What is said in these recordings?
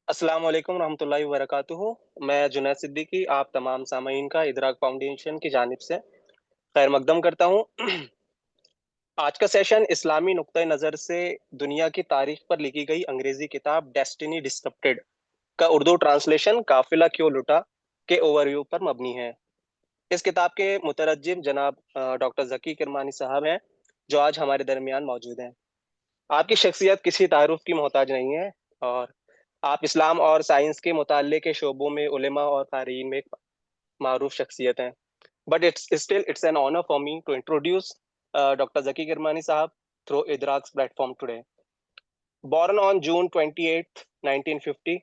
السلام علیکم ورحمۃ اللہ وبرکاتہ۔ میں جنید صدیقی آپ تمام سامعین کا ادراک فاؤنڈیشن کی جانب سے خیر مقدم کرتا ہوں۔ آج کا سیشن اسلامی نقطۂ نظر سے دنیا کی تاریخ پر لکھی گئی انگریزی کتاب ڈیسٹنی ڈسرپٹڈ کا اردو ٹرانسلیشن قافلہ کیوں لٹا کے اوور ویو پر مبنی ہے۔ اس کتاب کے مترجم جناب ڈاکٹر ذکی کرمانی صاحب ہیں، جو آج ہمارے درمیان موجود ہیں۔ آپ کی شخصیت کسی تعارف کی محتاج نہیں ہے، اور آپ اسلام اور سائنس کے مطالعے کے شعبوں میں علماء اور قارئین میں ایک معروف شخصیت ہیں۔ But it's an honor for me to introduce Dr. Zaki Kirmani Sahab through Idrak's platform today. Born on June 28th, 1950,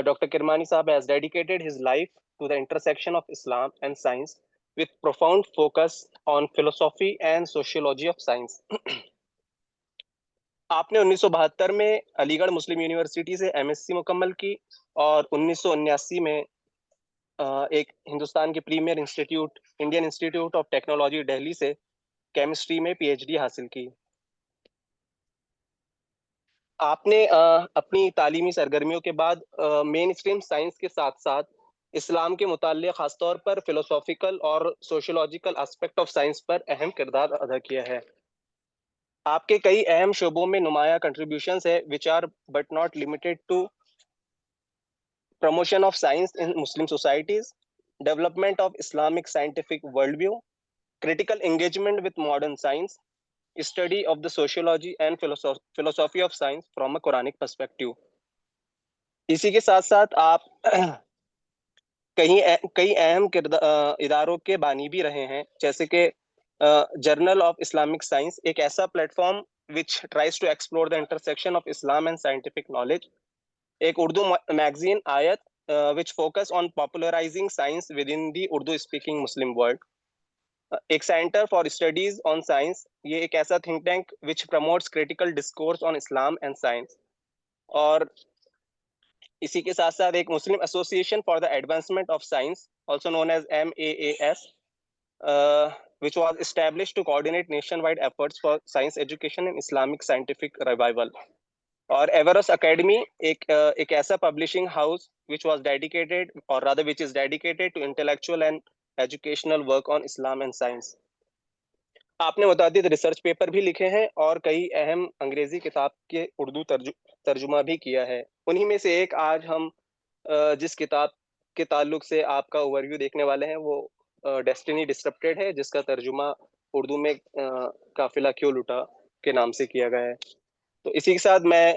Dr. Kirmani Sahab has dedicated his life to the intersection of Islam and science with profound focus on philosophy and sociology of science. آپ نے 1972 میں علی گڑھ مسلم university سے MS سی مکمل کی، اور 1979 میں ایک ہندوستان کے premier institute Indian Institute of Technology Delhi سے کیمسٹری میں PhD حاصل کی۔ آپ نے اپنی تعلیمی سرگرمیوں کے بعد مین اسٹریم سائنس کے ساتھ ساتھ اسلام کے متعلق خاص طور پر فلسافیکل اور سوشولوجیکل اسپیکٹ آف سائنس پر اہم کردار ادا کیا ہے۔ آپ کے کئی اہم شعبوں میں نمایاں کنٹریبیوشنز ہے which are but not limited to promotion of science in Muslim societies, development of Islamic scientific worldview, critical engagement with modern science, study of the sociology and philosophy of science from a Quranic perspective. اسی کے ساتھ ساتھ آپ کئی اہم اداروں کے بانی بھی رہے ہیں، جیسے کہ جرنل آف اسلامک سائنس، ایک ایسا plate form which tries to explore the intersection of Islam and scientific knowledge، ایک اردو میگزین آیت which focus on popularizing science within the Urdu speaking Muslim world، ایک centre for studies on science, یہ ایک ایسا think tank which promotes critical discourse on Islam and science، اور اسی کے ساتھ ساتھ ایک Muslim association for the advancement of science also known as MAAS، which was established to coordinate nationwide efforts for science education and Islamic scientific revival، اور ایورس academy ایک ایسا publishing house which was dedicated or rather which is dedicated to intellectual and educational work on Islam and science۔ آپ نے متعدد research paper بھی لکھے ہیں اور کئی اہم انگریزی کتاب کے اردو ترجمہ بھی کیا ہے۔ انہی میں سے ایک آج ہم جس کتاب کے تعلق سے آپ کا اوور ویو دیکھنے والے ہیں وہ ڈیسٹنی ڈسرپٹڈ ہے، جس کا ترجمہ اردو میں قافلہ کیوں لٹا کے نام سے کیا گیا ہے۔ تو اسی کے ساتھ میں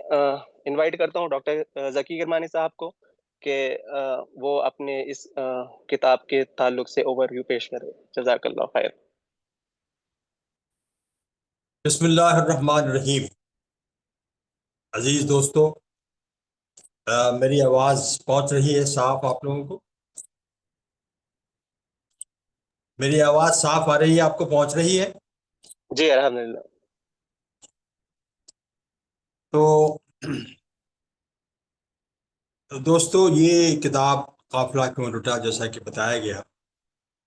انوائٹ کرتا ہوں ڈاکٹر ذکی کرمانی صاحب کو کہ وہ اپنے اس کتاب کے تعلق سے اوور ویو پیش کرے۔ جزاک اللہ خیر۔ بسم اللہ الرحمن الرحیم۔ عزیز دوستو، میری آواز پہنچ رہی ہے صاف آپ لوگوں کو؟ میری آواز صاف آ رہی ہے، آپ کو پہنچ رہی ہے؟ جی الحمدللہ۔ تو دوستو، یہ کتاب قافلہ کیوں لٹا، جیسا کہ بتایا گیا،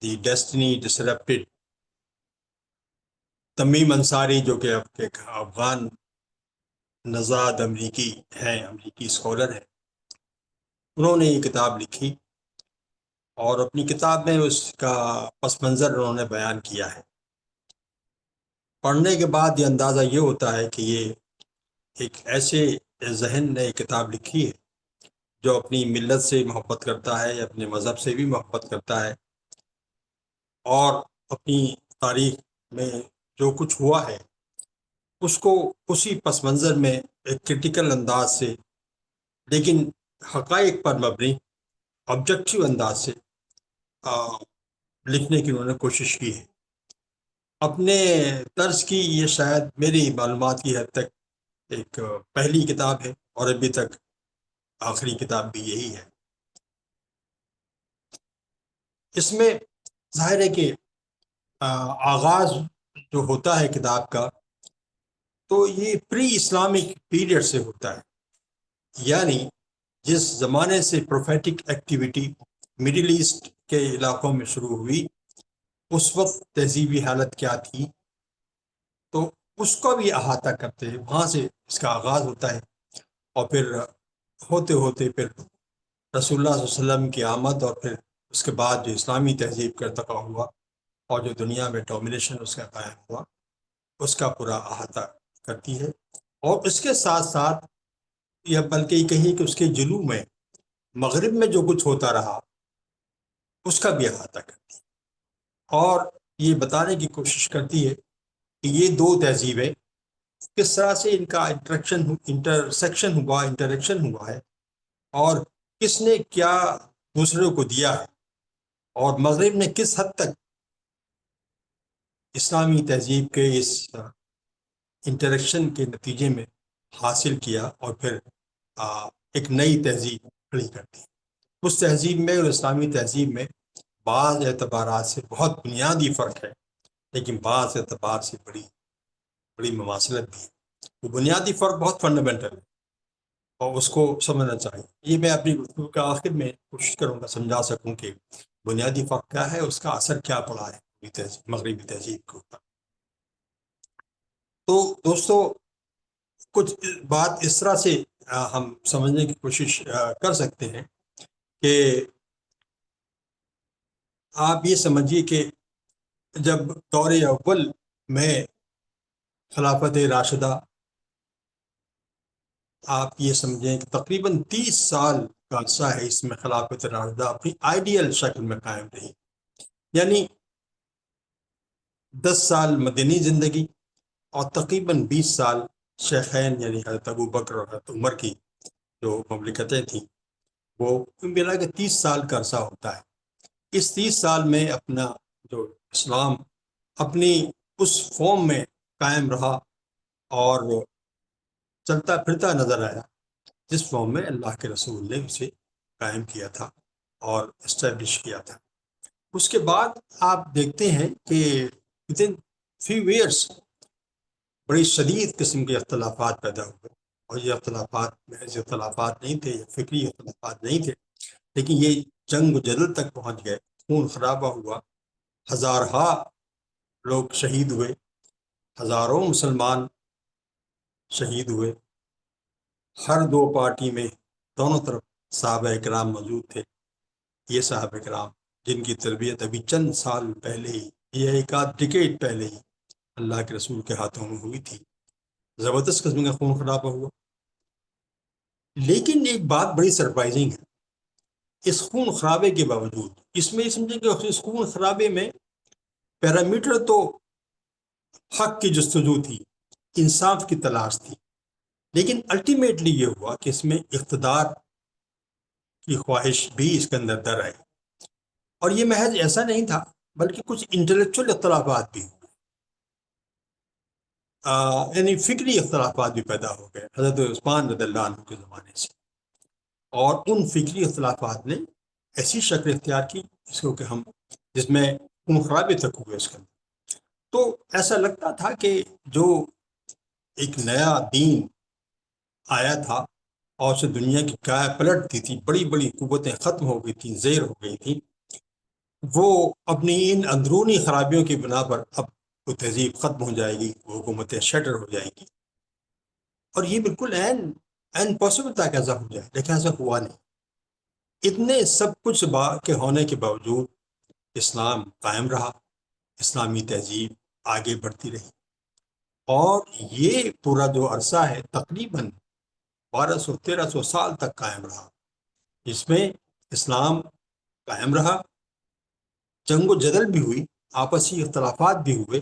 دی ڈیسٹنی ڈسرپٹڈ، تمیم انصاری جو کہ ایک افغان نژاد امریکی ہیں، امریکی اسکالر ہیں، انہوں نے یہ کتاب لکھی اور اپنی کتاب میں اس کا پس منظر انہوں نے بیان کیا ہے۔ پڑھنے کے بعد یہ اندازہ یہ ہوتا ہے کہ یہ ایک ایسے ذہن نے کتاب لکھی ہے جو اپنی ملت سے محبت کرتا ہے، اپنے مذہب سے بھی محبت کرتا ہے، اور اپنی تاریخ میں جو کچھ ہوا ہے اس کو اسی پس منظر میں ایک کرٹیکل انداز سے، لیکن حقائق پر مبنی آبجیکٹیو انداز سے لکھنے کی انہوں نے کوشش کی ہے۔ اپنے طرز کی یہ شاید میری معلومات کی حد تک ایک پہلی کتاب ہے، اور ابھی تک آخری کتاب بھی یہی ہے۔ اس میں ظاہر ہے کہ آغاز جو ہوتا ہے کتاب کا، تو یہ پری اسلامک پیریڈ سے ہوتا ہے، یعنی جس زمانے سے پروفیٹک ایکٹیویٹی مڈل ایسٹ کے علاقوں میں شروع ہوئی، اس وقت تہذیبی حالت کیا تھی، تو اس کو بھی احاطہ کرتے ہیں، وہاں سے اس کا آغاز ہوتا ہے، اور پھر ہوتے ہوتے پھر رسول اللہ صلی اللہ علیہ وسلم کی آمد اور پھر اس کے بعد جو اسلامی تہذیب کا ارتقا ہوا اور جو دنیا میں ڈومینیشن اس کا قائم ہوا، اس کا پورا احاطہ کرتی ہے، اور اس کے ساتھ ساتھ یا بلکہ یہ کہیں کہ اس کے جلو میں مغرب میں جو کچھ ہوتا رہا اس کا بھی احاطہ کرتی ہے، اور یہ بتانے کی کوشش کرتی ہے کہ یہ دو تہذیبیں کس طرح سے ان کا انٹریکشن ہوا ہے، اور کس نے کیا دوسرے کو دیا ہے، اور مغرب نے کس حد تک اسلامی تہذیب کے اس انٹریکشن کے نتیجے میں حاصل کیا، اور پھر ایک نئی تہذیب کھڑی کر دی۔ اس تہذیب میں اور اسلامی تہذیب میں بعض اعتبارات سے بہت بنیادی فرق ہے، لیکن بعض اعتبار سے بڑی بڑی مماثلت بھی ہے۔ وہ بنیادی فرق بہت فنڈامنٹل ہے اور اس کو سمجھنا چاہیے۔ یہ میں اپنی گفتگو کے آخر میں کوشش کروں گا سمجھا سکوں کہ بنیادی فرق کیا ہے، اس کا اثر کیا پڑا ہے مغربی تہذیب کے اوپر۔ تو دوستو، کچھ بات اس طرح سے ہم سمجھنے کی کوشش کر سکتے ہیں کہ آپ یہ سمجھیے کہ جب دور اول میں خلافت راشدہ، آپ یہ سمجھیں کہ تقریباً 30 سال کا عرصہ ہے، اس میں خلافت راشدہ اپنی آئیڈیل شکل میں قائم رہی، یعنی 10 سال مدنی زندگی اور تقریباً 20 سال شیخین یعنی حضرت ابو بکر اور حضرت عمر کی جو مملکتیں تھیں، وہ ملا کے 30 سال کا عرصہ ہوتا ہے۔ اس 30 سال میں اپنا جو اسلام اپنی اس فارم میں قائم رہا اور چلتا پھرتا نظر آیا جس فارم میں اللہ کے رسول نے اسے قائم کیا تھا اور اسٹیبلش کیا تھا۔ اس کے بعد آپ دیکھتے ہیں کہ within few years بڑی شدید قسم کے اختلافات پیدا ہوئے، اور یہ اختلافات محض اختلافات نہیں تھے، یہ فکری اختلافات نہیں تھے، لیکن یہ جنگ و جدل تک پہنچ گئے، خون خرابہ ہوا، ہزارہا لوگ شہید ہوئے، ہزاروں مسلمان شہید ہوئے۔ ہر دو پارٹی میں دونوں طرف صحابہ اکرام موجود تھے۔ یہ صحابہ اکرام جن کی تربیت ابھی چند سال پہلے ہی، یہ ایک آدھ ڈیکیڈ پہلے ہی اللہ کے رسول کے ہاتھوں میں ہوئی تھی، زبردست قسم کا خون خرابہ ہوا۔ لیکن ایک بات بڑی سرپرائزنگ ہے، اس خون خرابے کے باوجود، اس میں یہ سمجھیں کہ اس خون خرابے میں پیرامیٹر تو حق کی جستجو تھی، انصاف کی تلاش تھی، لیکن الٹیمیٹلی یہ ہوا کہ اس میں اقتدار کی خواہش بھی اس کے اندر در آئی، اور یہ محض ایسا نہیں تھا بلکہ کچھ انٹلیکچوئل اختلافات بھی ہوئے، یعنی فکری اختلافات بھی پیدا ہو گئے حضرت عثمان رضی اللہ عنہ کے زمانے سے، اور ان فکری اختلافات نے ایسی شکل اختیار کی جس میں خون خرابے تک ہوئے اس کے اندر۔ تو ایسا لگتا تھا کہ جو ایک نیا دین آیا تھا اور اسے دنیا کی کیا پلٹ دی تھی، بڑی بڑی قوتیں ختم ہو گئی تھیں، زیر ہو گئی تھیں، وہ اپنی ان اندرونی خرابیوں کی بنا پر اب وہ تہذیب ختم ہو جائے گی، وہ حکومتیں شٹر ہو جائیں گی، اور یہ بالکل این پاسبل تھا کہ ایسا ہو جائے، لیکن ایسا ہوا نہیں۔ اتنے سب کچھ کے ہونے کے باوجود اسلام قائم رہا، اسلامی تہذیب آگے بڑھتی رہی، اور یہ پورا جو عرصہ ہے تقریباً 1200-1300 سال تک قائم رہا، جس میں اسلام قائم رہا، جنگ و جدل بھی ہوئی، آپسی اختلافات بھی ہوئے،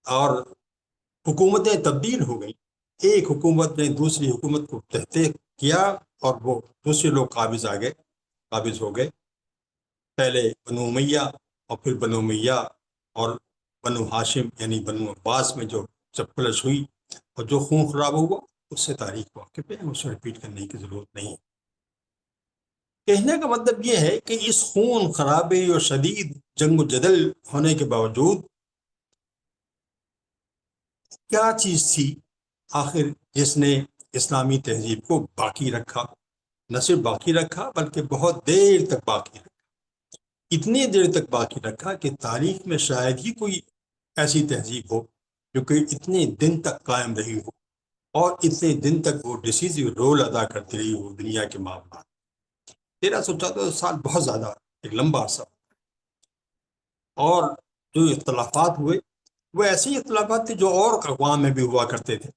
اور حکومتیں تبدیل ہو گئیں، ایک حکومت نے دوسری حکومت کو تحت کیا اور وہ دوسرے لوگ قابض ہو گئے، پہلے بنو امیہ اور پھر بنو امیہ اور بنو ہاشم یعنی بنو عباس میں جو چپلش ہوئی اور جو خون خراب ہوا، اس سے تاریخ واقف ہے، اسے رپیٹ کرنے کی ضرورت نہیں ہے۔ کہنے کا مطلب یہ ہے کہ اس خون خرابے اور شدید جنگ و جدل ہونے کے باوجود کیا چیز تھی آخر جس نے اسلامی تہذیب کو باقی رکھا، نہ صرف باقی رکھا بلکہ بہت دیر تک باقی رکھا، اتنی دیر تک باقی رکھا کہ تاریخ میں شاید ہی کوئی ایسی تہذیب ہو جو کہ اتنے دن تک قائم رہی ہو اور اتنے دن تک وہ ڈسیزو رول ادا کرتی رہی وہ دنیا کے معاملات۔ 1314 سال بہت زیادہ ایک لمبا عرصہ، اور جو اختلافات ہوئے وہ ایسے ہی اختلافات تھے جو اور اقوام میں بھی ہوا کرتے تھے،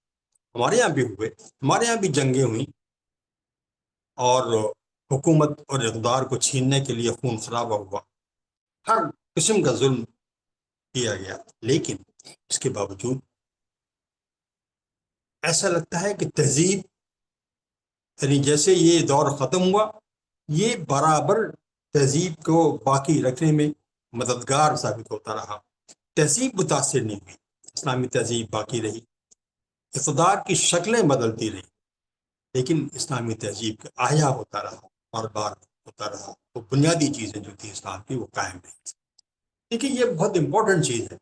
ہمارے یہاں بھی ہوئے، ہمارے یہاں بھی جنگیں ہوئیں اور حکومت اور اقتدار کو چھیننے کے لیے خون خرابہ ہوا، ہر قسم کا ظلم کیا گیا، لیکن اس کے باوجود ایسا لگتا ہے کہ تہذیب، یعنی جیسے یہ دور ختم ہوا، یہ برابر تہذیب کو باقی رکھنے میں مددگار ثابت ہوتا رہا۔ تہذیب متاثر نہیں ہوئی، اسلامی تہذیب باقی رہی، اقتدار کی شکلیں بدلتی رہی، لیکن اسلامی تہذیب کا احیا ہوتا رہا، بار بار ہوتا رہا، وہ بنیادی چیزیں جو تھی اسلام کی وہ قائم رہی۔ دیکھیے یہ بہت امپورٹنٹ چیز ہے،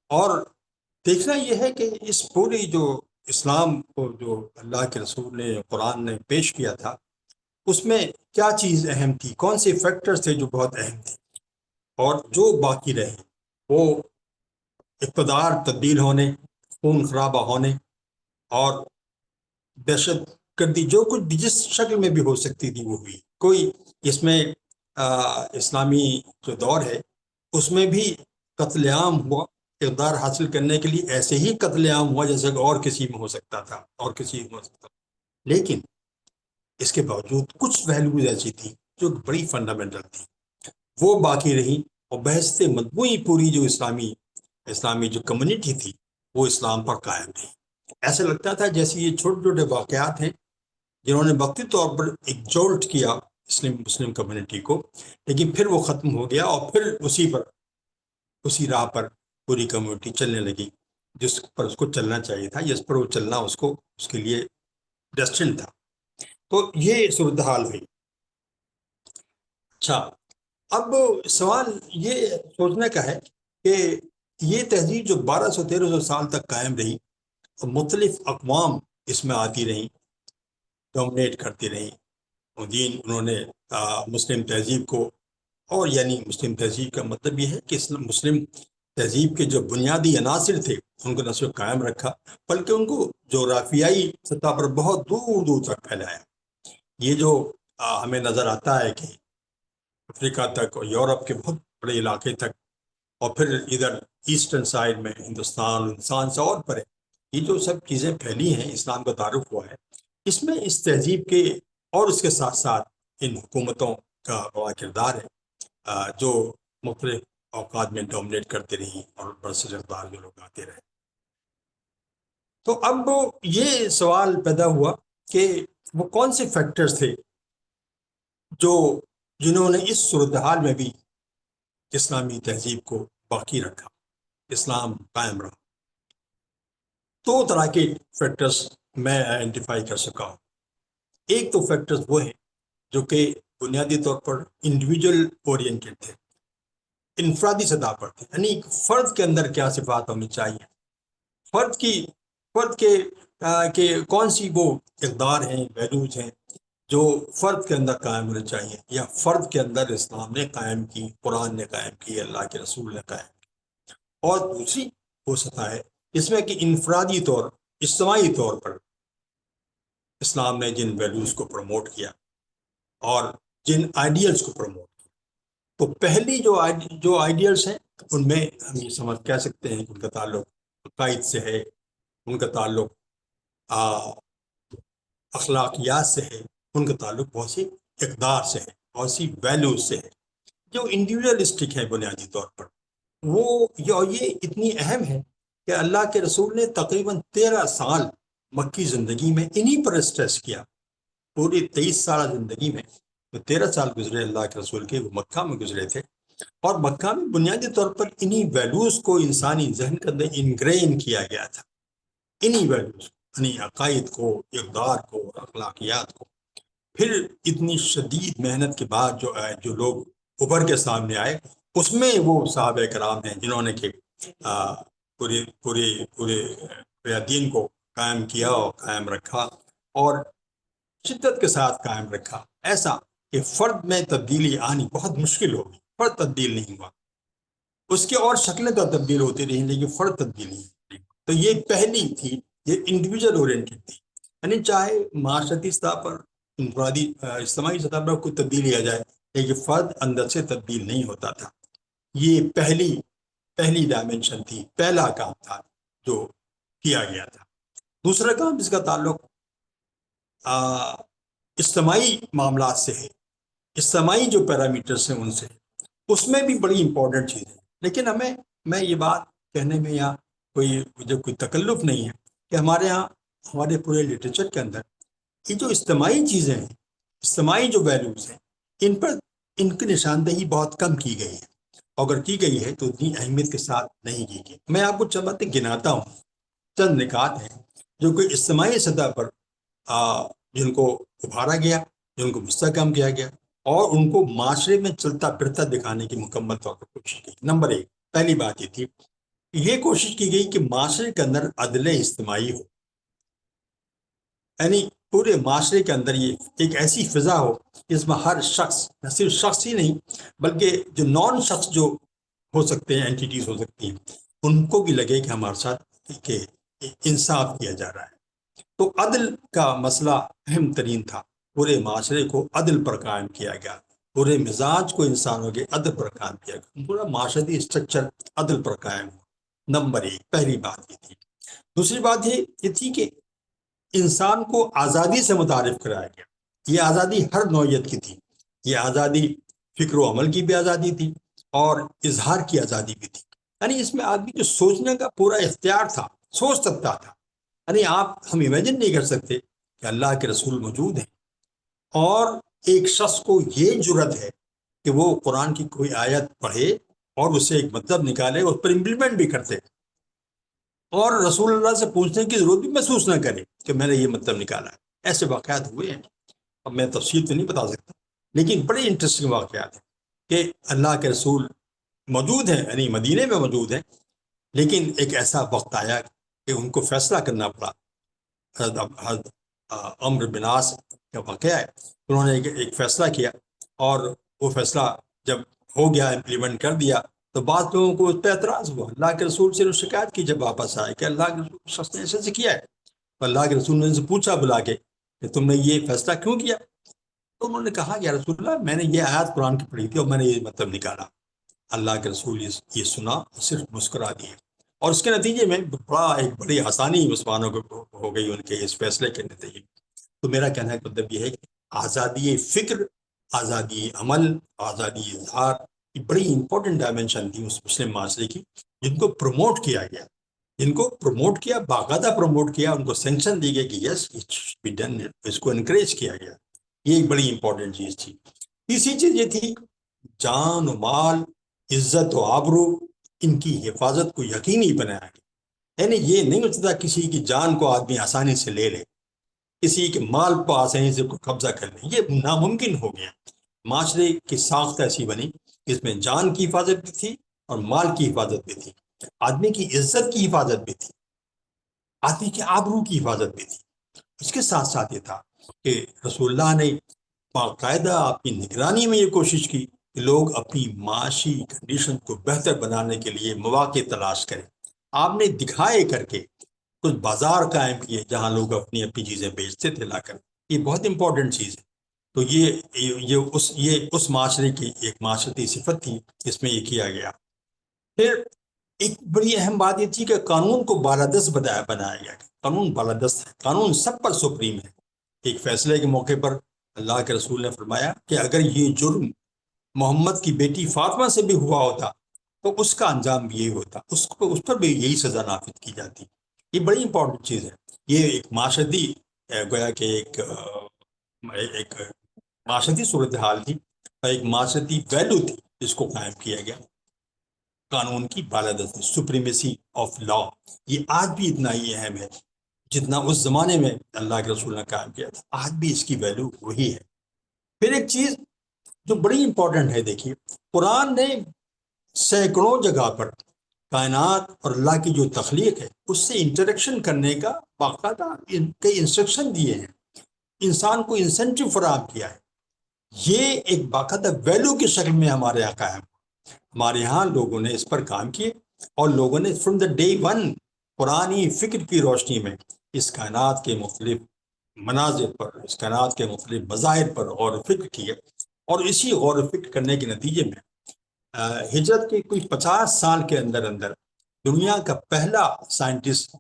اور دیکھنا یہ ہے کہ اس پوری جو اسلام کو جو اللہ کے رسول نے قرآن نے پیش کیا تھا، اس میں کیا چیز اہم تھی، کون سے فیکٹرز تھے جو بہت اہم تھے، اور جو باقی رہے وہ اقتدار تبدیل ہونے، خون خرابہ ہونے، اور دہشت گردی، جو کچھ بھی جس شکل میں بھی ہو سکتی تھی وہ ہوئی۔ کوئی اس میں اسلامی جو دور ہے اس میں بھی قتل عام ہوا، اقتدار حاصل کرنے کے لیے ایسے ہی قتل عام ہوا جیسے کہ اور کسی میں ہو سکتا تھا، اور کسی میں ہو سکتا تھا، لیکن اس کے باوجود کچھ ویلیوز ایسی تھیں جو بڑی فنڈامنٹل تھیں، وہ باقی رہیں، اور بحث مطبوعی پوری جو اسلامی جو کمیونٹی تھی وہ اسلام پر قائم رہی۔ ایسا لگتا تھا جیسے یہ چھوٹے چھوٹے واقعات ہیں جنہوں نے وقتی طور پر ایک جولٹ کیا مسلم کمیونٹی کو، لیکن پھر وہ ختم ہو گیا، اور پھر اسی راہ پر پوری کمیونٹی چلنے لگی جس پر اس کو چلنا چاہیے تھا، جس پر وہ چلنا اس کے لیے ڈیسٹن تھا۔ تو یہ صورتحال ہوئی۔ اچھا، اب سوال یہ سوچنے کا ہے کہ یہ تہذیب جو 1200-1300 سال تک قائم رہی، مختلف اقوام اس میں آتی رہیں، ڈومنیٹ کرتی رہیں، اور دین انہوں نے مسلم تہذیب کو، اور یعنی مسلم تہذیب کا مطلب یہ ہے کہ مسلم تہذیب کے جو بنیادی عناصر تھے ان کو نہ صرف قائم رکھا بلکہ ان کو جغرافیائی سطح پر بہت دور دور تک پھیلایا۔ یہ جو ہمیں نظر آتا ہے کہ افریقہ تک اور یورپ کے بہت بڑے علاقے تک، اور پھر ادھر ایسٹرن سائڈ میں ہندوستان سے اور پرے، یہ جو سب چیزیں پھیلی ہیں، اسلام کا تعارف ہوا ہے، اس میں اس تہذیب کے اور اس کے ساتھ ساتھ ان حکومتوں کا بڑا کردار ہے جو مختلف اوقات میں ڈومنیٹ کرتے رہیں اور برسر اقتدار جو لوگ آتے رہے۔ تو اب یہ سوال پیدا ہوا کہ وہ کون سے فیکٹرز تھے جنہوں نے اس صورتحال میں بھی اسلامی تہذیب کو باقی رکھا، اسلام قائم رہا۔ دو طرح کے فیکٹرز میں آئیڈینٹیفائی کر سکا ہوں۔ ایک تو فیکٹرز وہ ہیں جو کہ بنیادی طور پر انڈیویجول اورینٹڈ تھے، انفرادی سطح پر تھے، یعنی فرد کے اندر کیا صفات ہونی چاہیے، فرد کے کون سی وہ اقدار ہیں، ویلیوز ہیں جو فرد کے اندر قائم ہونے چاہیے، یا فرد کے اندر اسلام نے قائم کی، قرآن نے قائم کی، اللہ کے رسول نے قائم کی۔ اور دوسری وہ سطح ہے اس میں کہ انفرادی طور، اجتماعی طور پر اسلام نے جن ویلیوز کو پروموٹ کیا اور جن آئیڈیلز کو پروموٹ کیا۔ تو پہلی جو آئیڈیلز ہیں ان میں ہم یہ کہہ سکتے ہیں کہ ان کا تعلق عقائد سے ہے، ان کا تعلق اخلاقیات سے ہے، ان کا تعلق بہت سی اقدار سے ہے، بہت سی ویلیوز سے ہے جو انڈیویجولسٹک ہے بنیادی طور پر۔ یہ اتنی اہم ہے کہ اللہ کے رسول نے تقریباً 13 سال مکی زندگی میں انہی پر اسٹریس کیا۔ پوری 23 سالہ زندگی میں جو 13 سال گزرے اللہ کے رسول کے، وہ مکہ میں گزرے تھے، اور مکہ میں بنیادی طور پر انہی ویلیوز کو انسانی ذہن کے اندر انگرین کیا گیا تھا، انہی ویلیوز، یعنی عقائد کو، اقدار کو، اخلاقیات کو۔ پھر اتنی شدید محنت کے بعد جو لوگ ابھر کے سامنے آئے، اس میں وہ صحابہ کرام ہیں جنہوں نے کہ پورے دین کو قائم کیا اور قائم رکھا، اور شدت کے ساتھ قائم رکھا، ایسا کہ فرد میں تبدیلی آنی بہت مشکل ہوگی۔ فرد تبدیل نہیں ہوا، اس کی اور شکلیں تو تبدیل ہوتی رہیں لیکن فرد تبدیل نہیں ہوئی۔ تو یہ پہلی تھی یہ انڈیویجول اورینٹڈ تھی، یعنی چاہے معاشرتی سطح پر، انفرادی اجتماعی سطح پر کوئی تبدیلی آ جائے، لیکن فرد اندر سے تبدیل نہیں ہوتا تھا۔ یہ پہلی ڈائمنشن تھی، پہلا کام تھا جو کیا گیا تھا۔ دوسرا کام جس کا تعلق اجتماعی معاملات سے ہے، اجتماعی جو پیرامیٹرس ہیں ان سے، اس میں بھی بڑی امپورٹنٹ چیز ہے۔ لیکن میں یہ بات کہنے میں یا کوئی تکلف نہیں ہے کہ ہمارے ہاں ہمارے پورے لٹریچر کے اندر یہ جو اجتماعی چیزیں ہیں، اجتماعی جو ویلیوز ہیں، ان کی نشاندہی بہت کم کی گئی ہے، اگر کی گئی ہے تو اتنی اہمیت کے ساتھ نہیں کی گئی۔ میں آپ کو چند باتیں گناتا ہوں، چند نکات ہیں جو کہ اجتماعی سطح پر جن کو ابھارا گیا، جن کو مستحکم کیا گیا، اور ان کو معاشرے میں چلتا پھرتا دکھانے کی مکمل طور پر کوشش کی۔ نمبر ایک، پہلی بات یہ تھی، یہ کوشش کی گئی کہ معاشرے کے اندر عدل اجتماعی ہو، یعنی پورے معاشرے کے اندر یہ ایک ایسی فضا ہو جس میں ہر شخص، نہ صرف شخص ہی نہیں بلکہ جو نان شخص جو ہو سکتے ہیں، اینٹیٹیز ہو سکتی ہیں، ان کو بھی لگے کہ ہمارے ساتھ کہ انصاف کیا جا رہا ہے۔ تو عدل کا مسئلہ اہم ترین تھا، پورے معاشرے کو عدل پر قائم کیا گیا، پورے مزاج کو انسانوں کے عدل پر قائم کیا گیا، پورا معاشرتی اسٹرکچر عدل پر قائم ہوا۔ نمبر ایک، پہلی بات یہ تھی۔ دوسری بات یہ تھی کہ انسان کو آزادی سے متعارف کرایا گیا۔ یہ آزادی ہر نوعیت کی تھی، یہ آزادی فکر و عمل کی بھی آزادی تھی اور اظہار کی آزادی بھی تھی، یعنی اس میں آدمی جو سوچنے کا پورا اختیار تھا، سوچ سکتا تھا۔ یعنی ہم امیجن نہیں کر سکتے کہ اللہ کے رسول موجود ہیں اور ایک شخص کو یہ جرت ہے کہ وہ قرآن کی کوئی آیت پڑھے اور اسے ایک مطلب نکالے، اس پر امپلیمنٹ بھی کرتے، اور رسول اللہ سے پوچھنے کی ضرورت بھی محسوس نہ کرے کہ میں نے یہ مطلب نکالا ہے۔ ایسے واقعات ہوئے ہیں، اب میں تفصیل تو نہیں بتا سکتا، لیکن بڑے انٹرسٹنگ واقعات ہیں کہ اللہ کے رسول موجود ہیں، یعنی مدینے میں موجود ہیں، لیکن ایک ایسا وقت آیا کہ ان کو فیصلہ کرنا پڑا۔ حضرت عمرو بن عاص کا واقعہ ہے، انہوں نے ایک فیصلہ کیا، اور وہ فیصلہ جب ہو گیا، امپلیمنٹ کر دیا، تو بعض لوگوں کو اس پہ اعتراض ہوا۔ اللہ کے رسول سے شکایت کی جب واپس آئے کہ اللہ کے رسول شخص نے ایسے سے کیا ہے، تو اللہ کے رسول نے ان سے پوچھا بلا کے کہ تم نے یہ فیصلہ کیوں کیا؟ تو انہوں نے کہا یا رسول اللہ، میں نے یہ آیات قرآن کی پڑھی تھی اور میں نے یہ مطلب نکالا۔ اللہ کے رسول یہ سنا اور صرف مسکرا دیے، اور اس کے نتیجے میں ایک بڑی آسانی مسلمانوں کو ہو گئی ان کے اس فیصلے کے نتیجے۔ تو میرا کہنا کا مطلب یہ ہے کہ آزادی فکر، آزادی عمل، آزادی اظہار، یہ بڑی امپورٹنٹ ڈائمنشن تھی اس مسلم معاشرے کی، جن کو پروموٹ کیا گیا، جن کو پروموٹ کیا، باقاعدہ پروموٹ کیا، ان کو سینکشن دی گئی کہ yes it should be done, اس کو انکریج کیا گیا۔ یہ ایک بڑی امپورٹنٹ چیز تھی۔ تیسری چیز یہ تھی، جان و مال، عزت و آبرو، ان کی حفاظت کو یقینی بنایا گیا، یعنی یہ نہیں ہو سکتا کسی کی جان کو آدمی آسانی سے لے لے، کسی کے مال کو آسانی سے قبضہ کر لیں، یہ ناممکن ہو گیا۔ معاشرے کی ساخت ایسی بنی جس میں جان کی حفاظت بھی تھی اور مال کی حفاظت بھی تھی، آدمی کی عزت کی حفاظت بھی تھی، آدمی کے آبرو کی حفاظت بھی تھی۔ اس کے ساتھ ساتھ یہ تھا کہ رسول اللہ نے باقاعدہ اپنی نگرانی میں یہ کوشش کی کہ لوگ اپنی معاشی کنڈیشن کو بہتر بنانے کے لیے مواقع تلاش کریں۔ آپ نے دکھائے کر کے کچھ بازار قائم کیے جہاں لوگ اپنی چیزیں بیچتے تھے لا کر، یہ بہت امپورٹنٹ چیز ہے۔ تو یہ اس معاشرے کی ایک معاشرتی صفت تھی جس میں یہ کیا گیا۔ پھر ایک بڑی اہم بات یہ تھی کہ قانون کو بالادست بنایا گیا۔ قانون بالادست ہے، قانون سب پر سپریم ہے۔ ایک فیصلے کے موقع پر اللہ کے رسول نے فرمایا کہ اگر یہ جرم محمد کی بیٹی فاطمہ سے بھی ہوا ہوتا تو اس کا انجام بھی یہی ہوتا، اس پر بھی یہی سزا نافذ کی جاتی۔ یہ بڑی امپورٹنٹ چیز ہے۔ یہ ایک معاشرتی گویا کہ ایک معاشرتی صورتحال تھی اور ایک معاشرتی ویلو تھی جس کو قائم کیا گیا، قانون کی بالادستی، سپریمیسی آف لا۔ یہ آج بھی اتنا ہی اہم ہے جتنا اس زمانے میں اللہ کے رسول نے قائم کیا تھا، آج بھی اس کی ویلو وہی ہے۔ پھر ایک چیز جو بڑی امپورٹنٹ ہے، دیکھیے قرآن نے سینکڑوں جگہ پر کائنات اور اللہ کی جو تخلیق ہے اس سے انٹریکشن کرنے کا باقاعدہ کئی انسٹرکشن دیے ہیں، انسان کو انسینٹیو فراہم کیا ہے۔ یہ ایک باقاعدہ ویلو کی شکل میں ہمارے یہاں قائم، ہمارے یہاں لوگوں نے اس پر کام کیے، اور لوگوں نے فرام دا ڈے ون قرآنی فکر کی روشنی میں اس کائنات کے مختلف مناظر پر، اس کائنات کے مختلف مظاہر پر غور و فکر کی ہے، اور اسی غور و فکر کرنے کے نتیجے میں ہجرت کے کوئی 50 سال کے اندر اندر دنیا کا پہلا سائنٹسٹ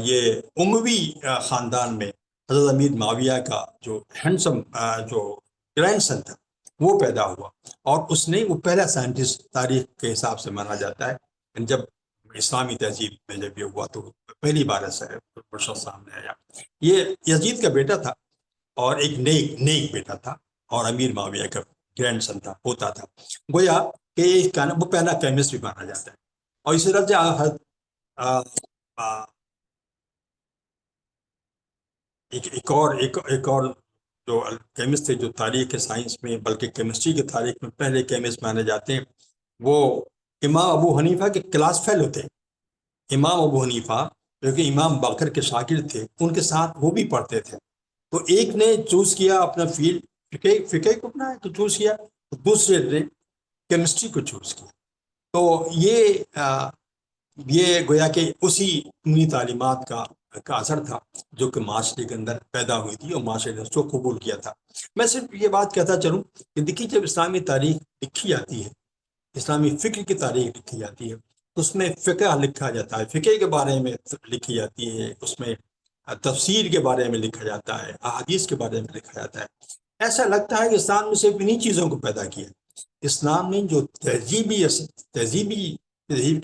یہ اموی خاندان میں حضرت امیر معاویہ کا جو ہینڈسم جو گرینڈ سن تھا وہ پیدا ہوا، اور اس نے وہ پہلا سائنٹسٹ تاریخ کے حساب سے مانا جاتا ہے۔ جب اسلامی تہذیب میں جب یہ ہوا تو پہلی بار ایسا شخص سامنے آیا۔ یہ یزید کا بیٹا تھا، اور ایک نیک بیٹا تھا، اور امیر معاویہ کا گرینڈ سن تھا، ہوتا تھا، گویا کہ وہ پہلا کیمسٹ بھی مانا جاتا ہے۔ اور اسی طرح ایک اور جو کیمسٹ تھے جو تاریخ کے سائنس میں، بلکہ کیمسٹری کے تاریخ میں پہلے کیمسٹ مانے جاتے ہیں، وہ امام ابو حنیفہ کے کلاس فیلو تھے۔ امام ابو حنیفہ جو کہ امام باقر کے شاگرد تھے، ان کے ساتھ وہ بھی پڑھتے تھے۔ تو ایک نے چوز کیا اپنا فیلڈ فقہ کو اپنا تو چوز کیا، دوسرے نے کیمسٹری کو چوز کیا۔ تو یہ گویا کہ اسی علمی تعلیمات کا اثر تھا جو کہ معاشرے کے اندر پیدا ہوئی تھی، اور معاشرے نے اس کو قبول کیا تھا۔ میں صرف یہ بات کہتا چلوں کہ دیکھیے، جب اسلامی تاریخ لکھی جاتی ہے، اسلامی فکر کی تاریخ لکھی جاتی ہے، تو اس میں فقہ لکھا جاتا ہے، فقہ کے بارے میں لکھی جاتی ہے، اس میں تفسیر کے بارے میں لکھا جاتا ہے، احادیث کے بارے میں لکھا جاتا ہے۔ ایسا لگتا ہے کہ اسلام نے صرف انہی چیزوں کو پیدا کیا۔ اسلام نے جو تہذیب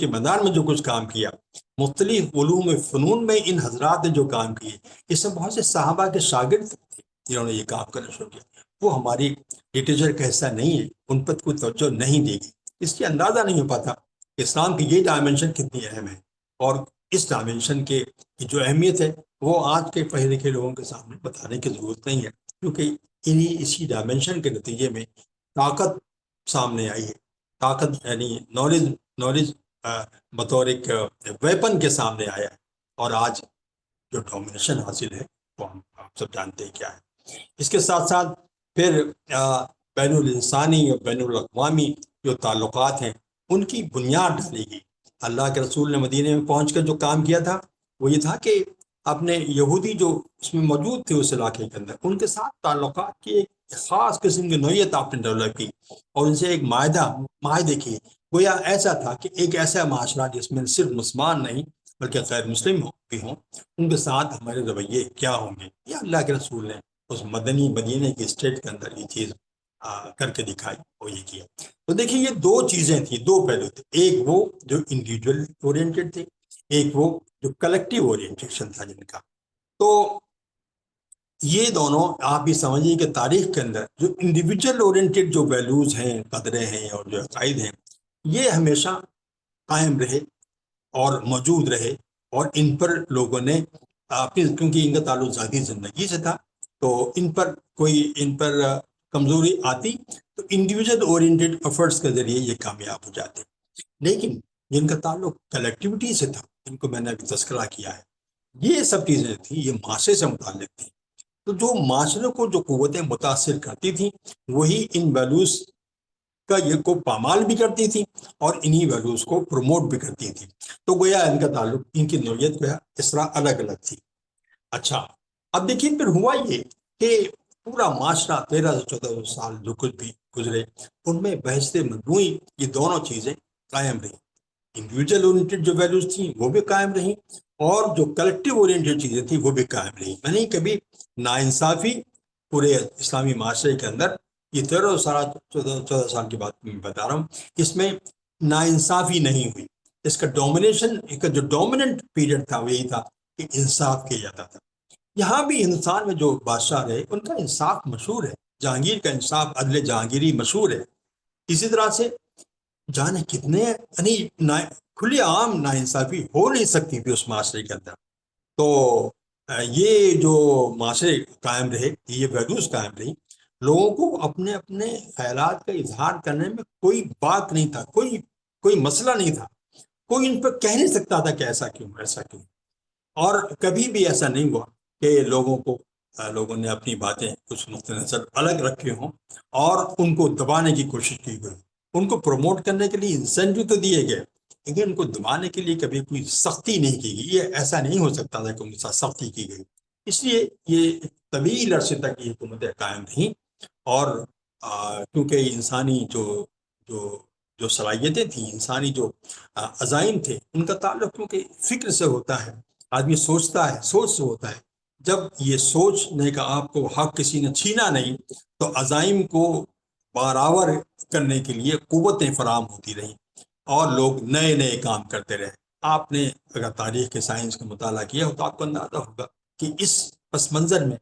کے میدان میں جو کچھ کام کیا، مختلف علوم فنون میں ان حضرات نے جو کام کیے، اس میں بہت سے صحابہ کے شاگرد تھے جنہوں نے یہ کام کرنا شروع کیا، وہ ہماری لٹریچر کا حصہ نہیں ہے، ان پر کوئی توجہ نہیں دی گئی۔ اس لیے اندازہ نہیں ہو پاتا کہ اسلام کی یہ ڈائمنشن کتنی اہم ہے، اور اس ڈائمنشن کی جو اہمیت ہے وہ آج کے پڑھے لکھے لوگوں کے سامنے بتانے کی ضرورت نہیں ہے، کیونکہ اسی ڈائمنشن کے نتیجے میں طاقت سامنے آئی ہے۔ طاقت یعنی نالج بطور ایک ویپن کے سامنے آیا ہے، اور آج جو ڈومینیشن حاصل ہے وہ آپ سب جانتے ہیں کیا ہے۔ اس کے ساتھ ساتھ پھر بین الانسانی اور بین الاقوامی جو تعلقات ہیں ان کی بنیاد ڈالی گئی۔ اللہ کے رسول نے مدینے میں پہنچ کر جو کام کیا تھا وہ یہ تھا کہ اپنے یہودی جو اس میں موجود تھے اس علاقے کے اندر، ان کے ساتھ تعلقات کی ایک خاص قسم کی نوعیت آپ نے ڈیولپ کی، اور ان سے ایک معاہدے کی۔ گویا ایسا تھا کہ ایک ایسا معاشرہ جس میں صرف مسلمان نہیں بلکہ غیر مسلم بھی ہوں، ان کے ساتھ ہمارے رویے کیا ہوں گے۔ یہ اللہ کے رسول نے اس مدینے کی اسٹیٹ کے اندر یہ چیز کر کے دکھائی، وہ یہ کیا۔ تو دیکھیے، یہ دو چیزیں تھیں، دو پہلو تھے، ایک وہ جو انڈیویجول اورینٹڈ تھے، ایک وہ جو کلیکٹیو اورینٹیشن تھا جن کا۔ تو یہ دونوں آپ بھی سمجھیے کہ تاریخ کے اندر جو انڈیویجول اورینٹڈ جو ویلیوز ہیں، قدریں ہیں، اور جو عقائد ہیں، یہ ہمیشہ قائم رہے اور موجود رہے، اور ان پر لوگوں نے کیونکہ ان کا تعلق ذاتی زندگی سے تھا، تو ان پر کمزوری آتی تو انڈیویجول اورینٹڈ ایفرٹس کے ذریعے یہ کامیاب ہو جاتے۔ لیکن جن کا تعلق کلیکٹیوٹی سے تھا، جن کو میں نے ابھی تذکرہ کیا ہے، یہ سب چیزیں تھیں، یہ معاشرے سے متعلق تھیں۔ تو جو معاشرے کو جو قوتیں متاثر کرتی تھیں، وہی ان ویلیوز کا یہ کو پامال بھی کرتی تھی، اور انہی ویلیوز کو پروموٹ بھی کرتی تھی۔ تو گویا ان کا تعلق، ان کی نوعیت گویا اس طرح الگ الگ تھی۔ اچھا، اب دیکھیے پھر ہوا یہ کہ پورا معاشرہ 13 سے 14 سال جو کچھ بھی گزرے، ان میں بحث مجموعی یہ دونوں چیزیں قائم رہیں۔ انڈیویجول اورینٹڈ جو ویلیوز تھیں وہ بھی قائم رہیں، اور جو کلیکٹیو اورینٹڈ چیزیں تھیں وہ بھی قائم رہیں۔ یعنی کبھی ناانصافی پورے اسلامی معاشرے کے اندر، یہ 14 سال کی بات میں بتا رہا ہوں، اس میں ناانصافی نہیں ہوئی۔ اس کا ڈومینیشن، ایک جو ڈومیننٹ پیریڈ تھا وہ یہی تھا کہ انصاف کیا جاتا تھا۔ یہاں بھی ہندوستان میں جو بادشاہ رہے ان کا انصاف مشہور ہے، جہانگیر کا انصاف، عدل جہانگیری مشہور ہے۔ اسی طرح سے جانے کتنے یعنی کھلے عام ناانصافی ہو نہیں سکتی تھی اس معاشرے کے اندر۔ تو یہ جو معاشرے قائم رہے، یہ ویلیوز قائم رہی، لوگوں کو اپنے اپنے خیالات کا اظہار کرنے میں کوئی بات نہیں تھا، کوئی مسئلہ نہیں تھا، کوئی ان پہ کہہ نہیں سکتا تھا کہ ایسا کیوں ایسا کیوں۔ اور کبھی بھی ایسا نہیں ہوا کہ لوگوں نے اپنی باتیں کچھ نقطۂ نظر الگ رکھے ہوں اور ان کو دبانے کی کوشش کی گئی۔ ان کو پروموٹ کرنے کے لیے انسینٹیو تو دیے گئے، لیکن ان کو دبانے کے لیے کبھی کوئی سختی نہیں کی گئی. یہ ایسا نہیں ہو سکتا تھا کہ ان کے ساتھ سختی کی گئی. اس لیے یہ طویل عرصے تک یہ حکومتیں قائم رہیں. اور کیونکہ انسانی جو جو صلاحیتیں تھیں، انسانی جو عزائم تھے، ان کا تعلق کیونکہ فکر سے ہوتا ہے. آدمی سوچتا ہے، سوچ سے ہوتا ہے. جب یہ سوچنے کا آپ کو حق کسی نے چھینا نہیں، تو عزائم کو برآور کرنے کے لیے قوتیں فراہم ہوتی رہیں اور لوگ نئے نئے کام کرتے رہے. آپ نے اگر تاریخ کے سائنس کا مطالعہ کیا ہو تو آپ کو اندازہ ہوگا کہ اس پس منظر میں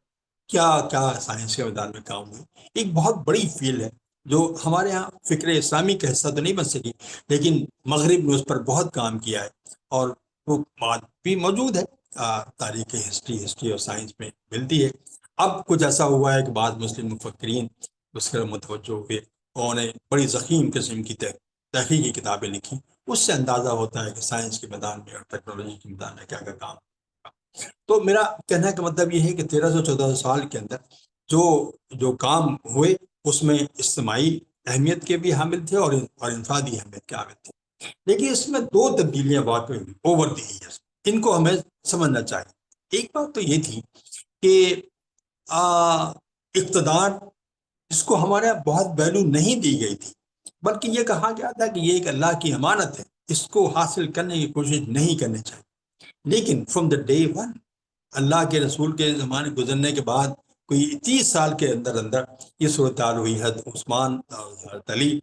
کیا کیا سائنس کے میدان میں کام ہوئی. ایک بہت بڑی فیلڈ ہے جو ہمارے ہاں فکر اسلامی کا حصہ تو نہیں بن سکی، لیکن مغرب نے اس پر بہت کام کیا ہے اور وہ بات بھی موجود ہے تاریخ ہسٹری اور سائنس میں ملتی ہے. اب کچھ ایسا ہوا ہے کہ بعض مسلم مفکرین اس کا متوجہ ہوئے، انہوں نے بڑی ضخیم قسم کی تحقیقی کتابیں لکھی. اس سے اندازہ ہوتا ہے کہ سائنس کے میدان میں اور ٹیکنالوجی کے میدان میں کیا کیا کام. تو میرا کہنے کا مطلب یہ ہے کہ 1300-1400 سال کے اندر جو کام ہوئے اس میں اجتماعی اہمیت کے بھی حامل تھے اور انفرادی اہمیت کے حامل تھے. لیکن اس میں دو تبدیلیاں واقع ہوئی اوور دی ایئرس. ان کو ہمیں سمجھنا چاہیے. ایک بات تو یہ تھی کہ اقتدار اس کو ہمارے یہاں بہت ویلو نہیں دی گئی تھی، بلکہ یہ کہا گیا تھا کہ یہ ایک اللہ کی امانت ہے، اس کو حاصل کرنے کی کوشش نہیں کرنی چاہیے. لیکن فرام دا ڈے ون اللہ کے رسول کے زمانے گزرنے کے بعد کوئی 30 سال کے اندر یہ صورتحال ہوئی. حضرت عثمان اور حضرت علی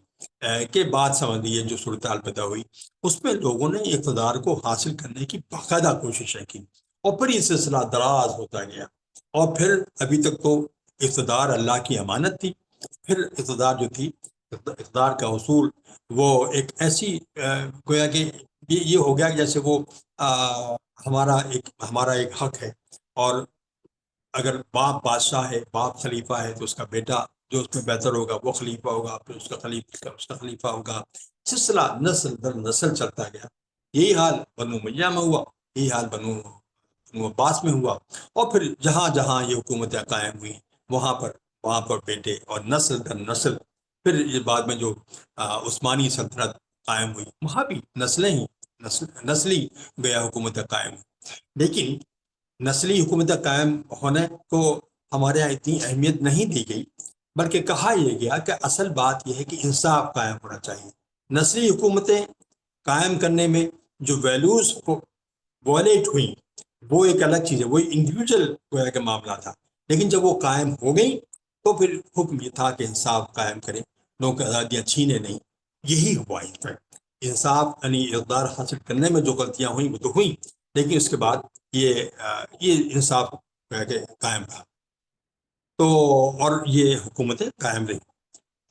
کے بعد سمجھ لیجیے جو صورتحال پیدا ہوئی، اس میں لوگوں نے اقتدار کو حاصل کرنے کی باقاعدہ کوششیں کی اور پھر یہ سلسلہ دراز ہوتا گیا. اور پھر ابھی تک تو اقتدار اللہ کی امانت تھی. پھر اقتدار جو تھی، اقتدار کا حصول وہ ایک ایسی گویا کہ یہ ہو گیا جیسے وہ ہمارا ایک حق ہے، اور اگر باپ بادشاہ ہے، باپ خلیفہ ہے، تو اس کا بیٹا جو اس میں بہتر ہوگا وہ خلیفہ ہوگا، پھر اس کا خلیفہ ہوگا. سلسلہ نسل در نسل چلتا گیا. یہی حال بنو امیہ میں ہوا، یہی حال بنو عباس میں ہوا، اور پھر جہاں جہاں یہ حکومتیں قائم ہوئی وہاں پر بیٹے اور نسل در نسل. پھر یہ بعد میں جو عثمانی سلطنت قائم ہوئی وہاں بھی نسلی گیا حکومتیں قائم ہوئی. لیکن نسلی حکومتیں قائم ہونے کو ہمارے یہاں اتنی اہمیت نہیں دی گئی، بلکہ کہا یہ گیا کہ اصل بات یہ ہے کہ انصاف قائم ہونا چاہیے. نسلی حکومتیں قائم کرنے میں جو ویلیوز کو وائلیٹ ہوئیں وہ ایک الگ چیز ہے، وہ انڈیویجول گویا کا معاملہ تھا. لیکن جب وہ قائم ہو گئی تو پھر حکم یہ تھا کہ انصاف قائم کریں، لوگوں کی آزادیاں چھینے نہیں. یہی ہوا انفیکٹ. انصاف یعنی اقدار حاصل کرنے میں جو غلطیاں ہوئیں وہ تو ہوئیں، لیکن اس کے بعد یہ انصاف قائم رہا تو اور یہ حکومتیں قائم رہی.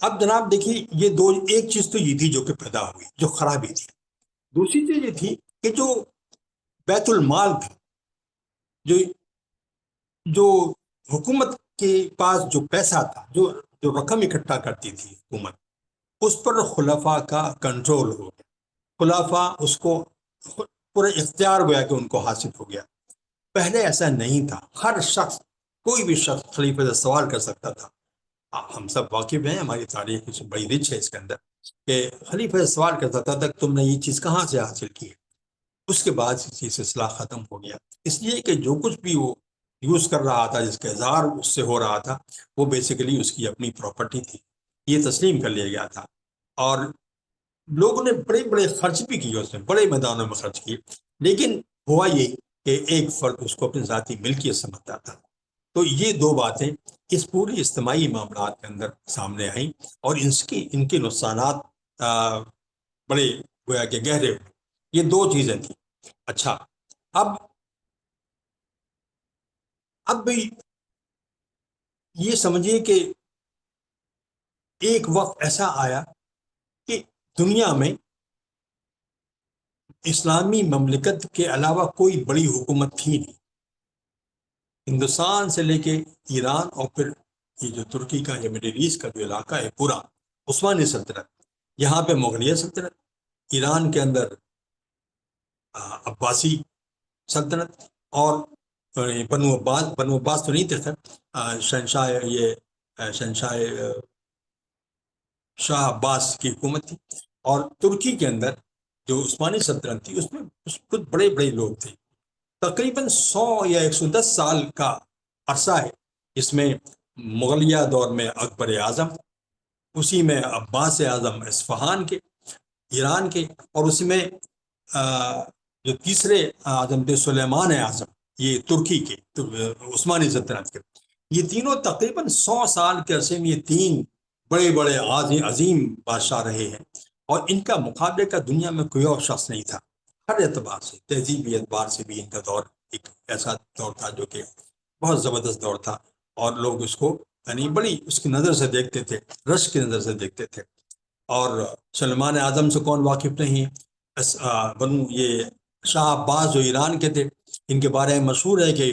اب جناب دیکھیے یہ ایک چیز تو یہ تھی جو کہ پیدا ہوئی، جو خرابی تھی. دوسری چیز یہ تھی کہ جو بیت المال تھا، جو حکومت کے پاس جو پیسہ تھا، جو رقم اکٹھا کرتی تھی حکومت، اس پر خلفاء کا کنٹرول ہو گیا. خلفاء اس کو پورا اختیار گویا کہ ان کو حاصل ہو گیا. پہلے ایسا نہیں تھا. ہر شخص، کوئی بھی شخص خلیفہ سے سوال کر سکتا تھا. ہم سب واقف ہیں، ہماری تاریخ بڑی رچ ہے اس کے اندر، کہ خلیفہ سے سوال کرتا تھا تک تم نے یہ چیز کہاں سے حاصل کی ہے. اس کے بعد یہ سلسلہ ختم ہو گیا، اس لیے کہ جو کچھ بھی وہ یوز کر رہا تھا، جس کا اظہار اس سے ہو رہا تھا، وہ بیسیکلی اس کی اپنی پراپرٹی تھی. یہ تسلیم کر لیا گیا تھا. اور لوگوں نے بڑے بڑے خرچ بھی کیے، اس میں بڑے میدانوں میں خرچ کیے. لیکن ہوا یہ کہ ایک فرد اس کو اپنی ذاتی ملکیت سمجھتا تھا. تو یہ دو باتیں اس پوری اجتماعی معاملات کے اندر سامنے آئیں، اور ان کے نقصانات بڑے گویا کہ گہرے ہوئے. یہ دو چیزیں تھیں. اچھا، اب بھی یہ سمجھیے کہ ایک وقت ایسا آیا کہ دنیا میں اسلامی مملکت کے علاوہ کوئی بڑی حکومت تھی نہیں. ہندوستان سے لے کے ایران اور پھر یہ جو ترکی کا یا مڈل ایسٹ کا جو علاقہ ہے پورا، عثمانی سلطنت، یہاں پہ مغلیہ سلطنت، ایران کے اندر عباسی سلطنت، اور بنو عباس تو نہیں تھے خیر، شہنشاہ شاہ عباس کی حکومت تھی. اور ترکی کے اندر جو عثمانی سلطنت تھی اس میں کچھ بڑے بڑے لوگ تھے. تقریباً 100 یا 110 سال کا عرصہ ہے جس میں مغلیہ دور میں اکبر اعظم، اسی میں عباس اعظم اصفہان کے، ایران کے، اور اسی میں جو تیسرے اعظم تھے سلیمان اعظم، یہ ترکی کے، عثمانی سلطنت کے. یہ تینوں تقریباً 100 سال کے عرصے میں یہ تین بڑے بڑے عظیم بادشاہ رہے ہیں، اور ان کا مقابلے کا دنیا میں کوئی اور شخص نہیں تھا. ہر اعتبار سے، تہذیبی اعتبار سے بھی ان کا دور ایک ایسا دور تھا جو کہ بہت زبردست دور تھا، اور لوگ اس کو یعنی بڑی اس کی نظر سے دیکھتے تھے، رش کی نظر سے دیکھتے تھے. اور سلمان اعظم سے کون واقف نہیں؟ بنو یہ شاہ عباس جو ایران کے تھے، ان کے بارے میں مشہور ہے کہ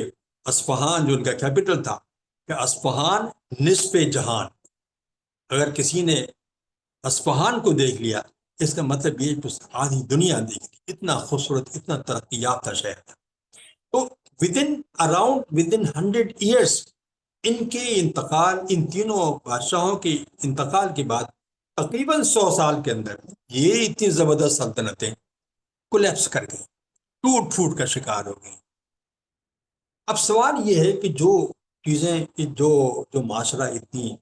اصفہان جو ان کا کیپٹل تھا، کہ اصفہان نصف جہان. اگر کسی نے اصفہان کو دیکھ لیا اس کا مطلب یہ کہ آدھی دنیا دیکھ لی. اتنا خوبصورت، اتنا ترقی یافتہ شہر تھا. تو ود ان 100 ایئرس ان کے انتقال، ان تینوں بادشاہوں کے انتقال کے بعد تقریباً 100 سال کے اندر یہ اتنی زبردست سلطنتیں کولیپس کر گئی، ٹوٹ پھوٹ کا شکار ہو گئی. اب سوال یہ ہے کہ جو چیزیں جو معاشرہ اتنی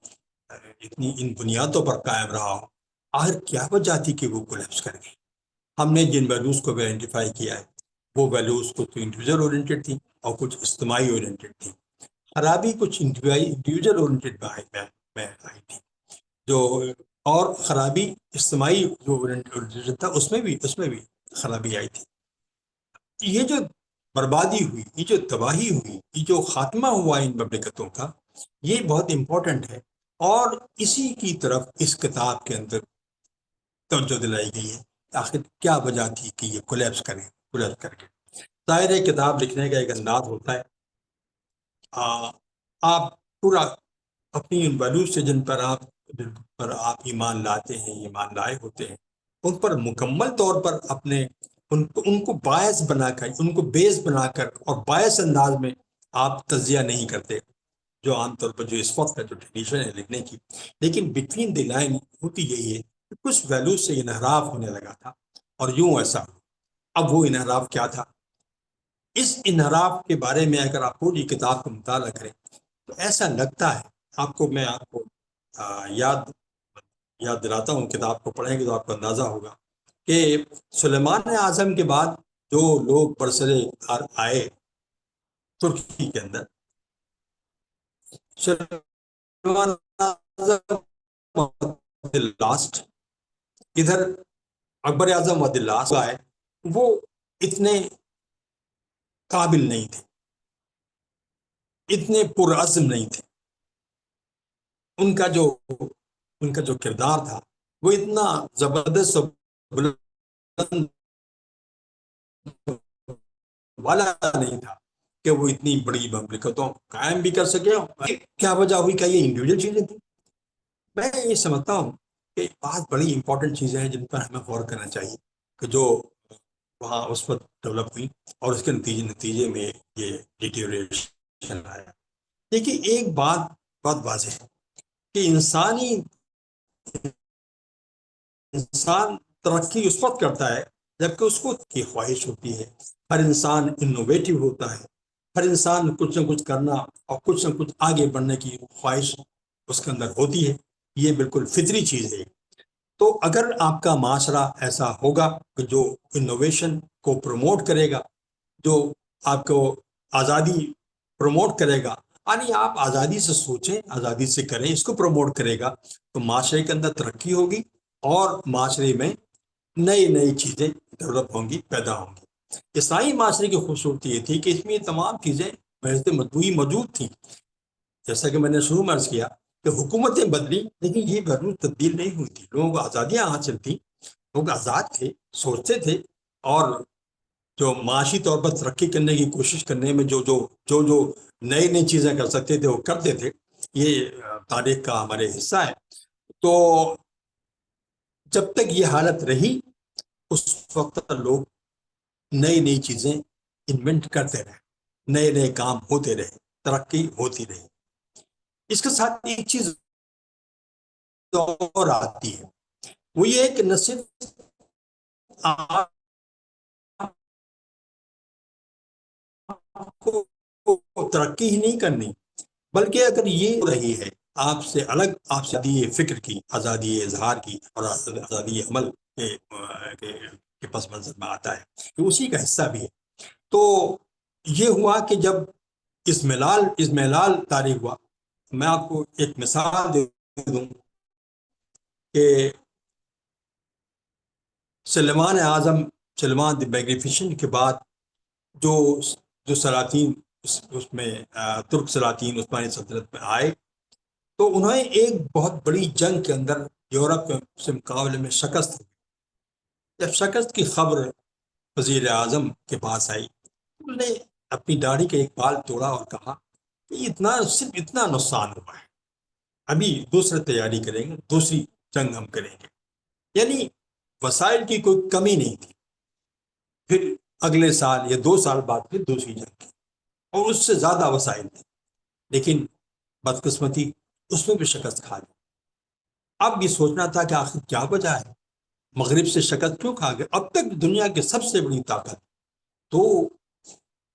ان بنیادوں پر قائم رہا ہو، آخر کیا وجہ تھی کہ وہ کولیپس کر گئی؟ ہم نے جن ویلیوز کو آئیڈینٹیفائی کیا ہے وہ ویلیوز کچھ انڈیویجول اورینٹیڈ تھی اور کچھ اجتماعی اورینٹیڈ تھی. خرابی کچھ انڈیویجول اورینٹیڈ میں آئی تھی، جو اور خرابی اجتماعی جو اورینٹیڈ تھا اس میں بھی خرابی آئی تھی. یہ جو بربادی ہوئی، یہ جو تباہی ہوئی، یہ جو خاتمہ ہوا ان مملکتوں کا، یہ بہت امپورٹنٹ ہے. اور اسی کی طرف اس کتاب کے اندر توجہ دلائی گئی ہے. آخر کیا وجہ تھی کہ یہ کولیپس کر کے؟ ظاہر ہے کتاب لکھنے کا ایک انداز ہوتا ہے، آپ پورا اپنی ان ویلیوز سے جن پر آپ ایمان لاتے ہیں، ایمان لائے ہوتے ہیں، ان پر مکمل طور پر اپنے ان کو باعث بنا کر، ان کو بیس بنا کر اور باعث انداز میں آپ تجزیہ نہیں کرتے، جو عام طور پر جو اس وقت کا جو ٹریڈیشن ہے لکھنے کی. لیکن بٹوین دی لائن ہوتی یہی ہے کہ کچھ ویلیوز سے انحراف ہونے لگا تھا، اور یوں ایسا. اب وہ انحراف کیا تھا؟ اس انحراف کے بارے میں اگر آپ پوری کتاب کا مطالعہ کریں تو ایسا لگتا ہے میں آپ کو یاد دلاتا ہوں، کتاب کو پڑھیں گے تو آپ کو اندازہ ہوگا کہ سلیمان اعظم کے بعد جو لوگ برسرے آئے ترکی کے اندر، سلیمان اعظم لاسٹ، ادھر اکبر اعظم ود لاسٹ آئے. وہ اتنے قابل نہیں تھے، اتنے پرعزم نہیں تھے. ان کا جو کردار تھا وہ اتنا زبردست و بلند والا نہیں تھا کہ وہ اتنی بڑی مملکتوں قائم بھی کر سکے. کیا وجہ ہوئی؟ کیا یہ انڈیویجول چیزیں تھیں؟ میں یہ سمجھتا ہوں کہ بہت بڑی امپورٹنٹ چیزیں ہیں جن پر ہمیں غور کرنا چاہیے کہ جو وہاں اس وقت ڈیولپ ہوئی، اور اس کے نتیجے میں یہ ڈیٹیریشن آیا. دیکھیے ایک بات بہت واضح ہے کہ انسان ترقی اس وقت کرتا ہے جبکہ اس کو کی خواہش ہوتی ہے. ہر انسان انوویٹو ہوتا ہے، ہر انسان کچھ نہ کچھ کرنا اور کچھ نہ کچھ آگے بڑھنے کی خواہش اس کے اندر ہوتی ہے. یہ بالکل فطری چیز ہے. تو اگر آپ کا معاشرہ ایسا ہوگا کہ جو انوویشن کو پروموٹ کرے گا، جو آپ کو آزادی پروموٹ کرے گا، یعنی آپ آزادی سے سوچیں، آزادی سے کریں، اس کو پروموٹ کرے گا، تو معاشرے کے اندر ترقی ہوگی اور معاشرے میں نئی چیزیں ڈیولپ ہوں گی، پیدا ہوں گی. عیسائی معاشرے کی خوبصورتی یہ تھی کہ اس میں یہ تمام چیزیں بحث مطبوعی موجود تھیں. جیسا کہ میں نے شروع میں عرض کیا کہ حکومتیں بدلی لیکن یہ ویلیوز تبدیل نہیں ہوئی تھی. لوگوں کو آزادیاں حاصل تھیں، لوگ آزاد تھے، سوچتے تھے، اور جو معاشی طور پر ترقی کرنے کی کوشش کرنے میں جو نئی چیزیں کر سکتے تھے وہ کرتے تھے. یہ تاریخ کا ہمارے حصہ ہے. تو جب تک یہ حالت رہی اس وقت لوگ نئی چیزیں انوینٹ کرتے رہے، نئے کام ہوتے رہے، ترقی ہوتی رہی. اس کے ساتھ ایک چیز اور آتی ہے، وہ یہ ہے کہ نہ صرف آپ کو ترقی ہی نہیں کرنی، بلکہ اگر یہ ہو رہی ہے آپ سے الگ، آپ سے آزادی فکر کی، آزادی اظہار کی اور آزادی عمل کے پس منظر میں آتا ہے کہ اسی کا حصہ بھی ہے. تو یہ ہوا کہ جب ازمہلال طاری ہوا. میں آپ کو ایک مثال دے دوں کہ سلمان دی میگنیفیشنٹ کے بعد جو جو سلاطین اس میں ترک سلاطین عثمانی سلطنت میں آئے، تو انہوں نے ایک بہت بڑی جنگ کے اندر یورپ سے مقابلے میں شکست ہوئی. جب شکست کی خبر وزیر اعظم کے پاس آئی، انہوں نے اپنی داڑھی کا ایک بال توڑا اور کہا کہ صرف اتنا نقصان ہوا ہے، ابھی دوسری تیاری کریں گے، دوسری جنگ ہم کریں گے. یعنی وسائل کی کوئی کمی نہیں تھی. پھر اگلے سال یا 2 سال بعد پھر دوسری جنگ کی اور اس سے زیادہ وسائل تھے، لیکن بدقسمتی اس میں بھی شکست کھا گئی. اب یہ سوچنا تھا کہ آخر کیا وجہ ہے، مغرب سے شکست کیوں کھا گئے؟ اب تک دنیا کی سب سے بڑی طاقت تو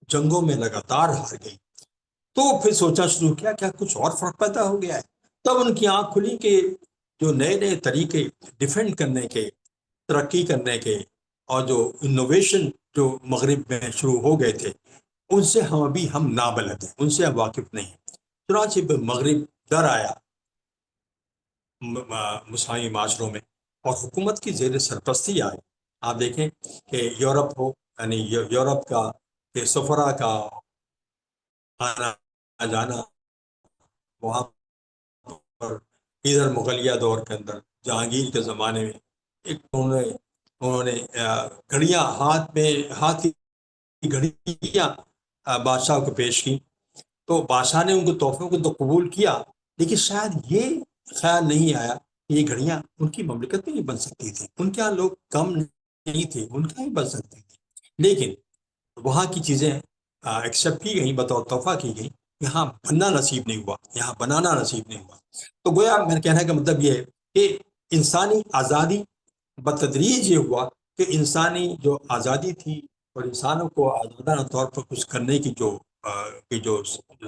جنگوں میں لگاتار ہار گئی. تو پھر سوچنا شروع کیا کیا کچھ اور فرق پیدا ہو گیا ہے. تب ان کی آنکھ کھلی کہ جو نئے نئے طریقے ڈیفینڈ کرنے کے، ترقی کرنے کے، اور جو انوویشن جو مغرب میں شروع ہو گئے تھے، ان سے ہم نابلد ہیں، ان سے ہم واقف نہیں ہیں. چنانچہ مغرب ڈر آیا مساوی معاشروں میں اور حکومت کی زیر سرپرستی آئی. آپ دیکھیں کہ یورپ ہو، یعنی یورپ کا کہ سفرا کا آنا جانا وہاں پر، ادھر مغلیہ دور کے اندر جہانگیر کے زمانے میں انہوں نے گھڑیاں ہاتھ کی گھڑیاں بادشاہ کو پیش کی. تو بادشاہ نے ان کے تحفوں کو تو قبول کیا، لیکن شاید یہ خیال نہیں آیا کہ یہ گھڑیاں ان کی مملکت میں نہیں بن سکتی تھی. ان کے یہاں لوگ کم نہیں تھے، ان کے یہاں بن سکتی تھی، لیکن وہاں کی چیزیں ایکسیپٹ کی گئیں، بطور تحفہ کی گئیں. یہاں بننا نصیب نہیں ہوا، یہاں بنانا نصیب نہیں ہوا. تو گویا میرے کہنے کا مطلب یہ ہے کہ انسانی آزادی بتدریج یہ ہوا کہ انسانی جو آزادی تھی اور انسانوں کو آزادانہ طور پر کچھ کرنے کی جو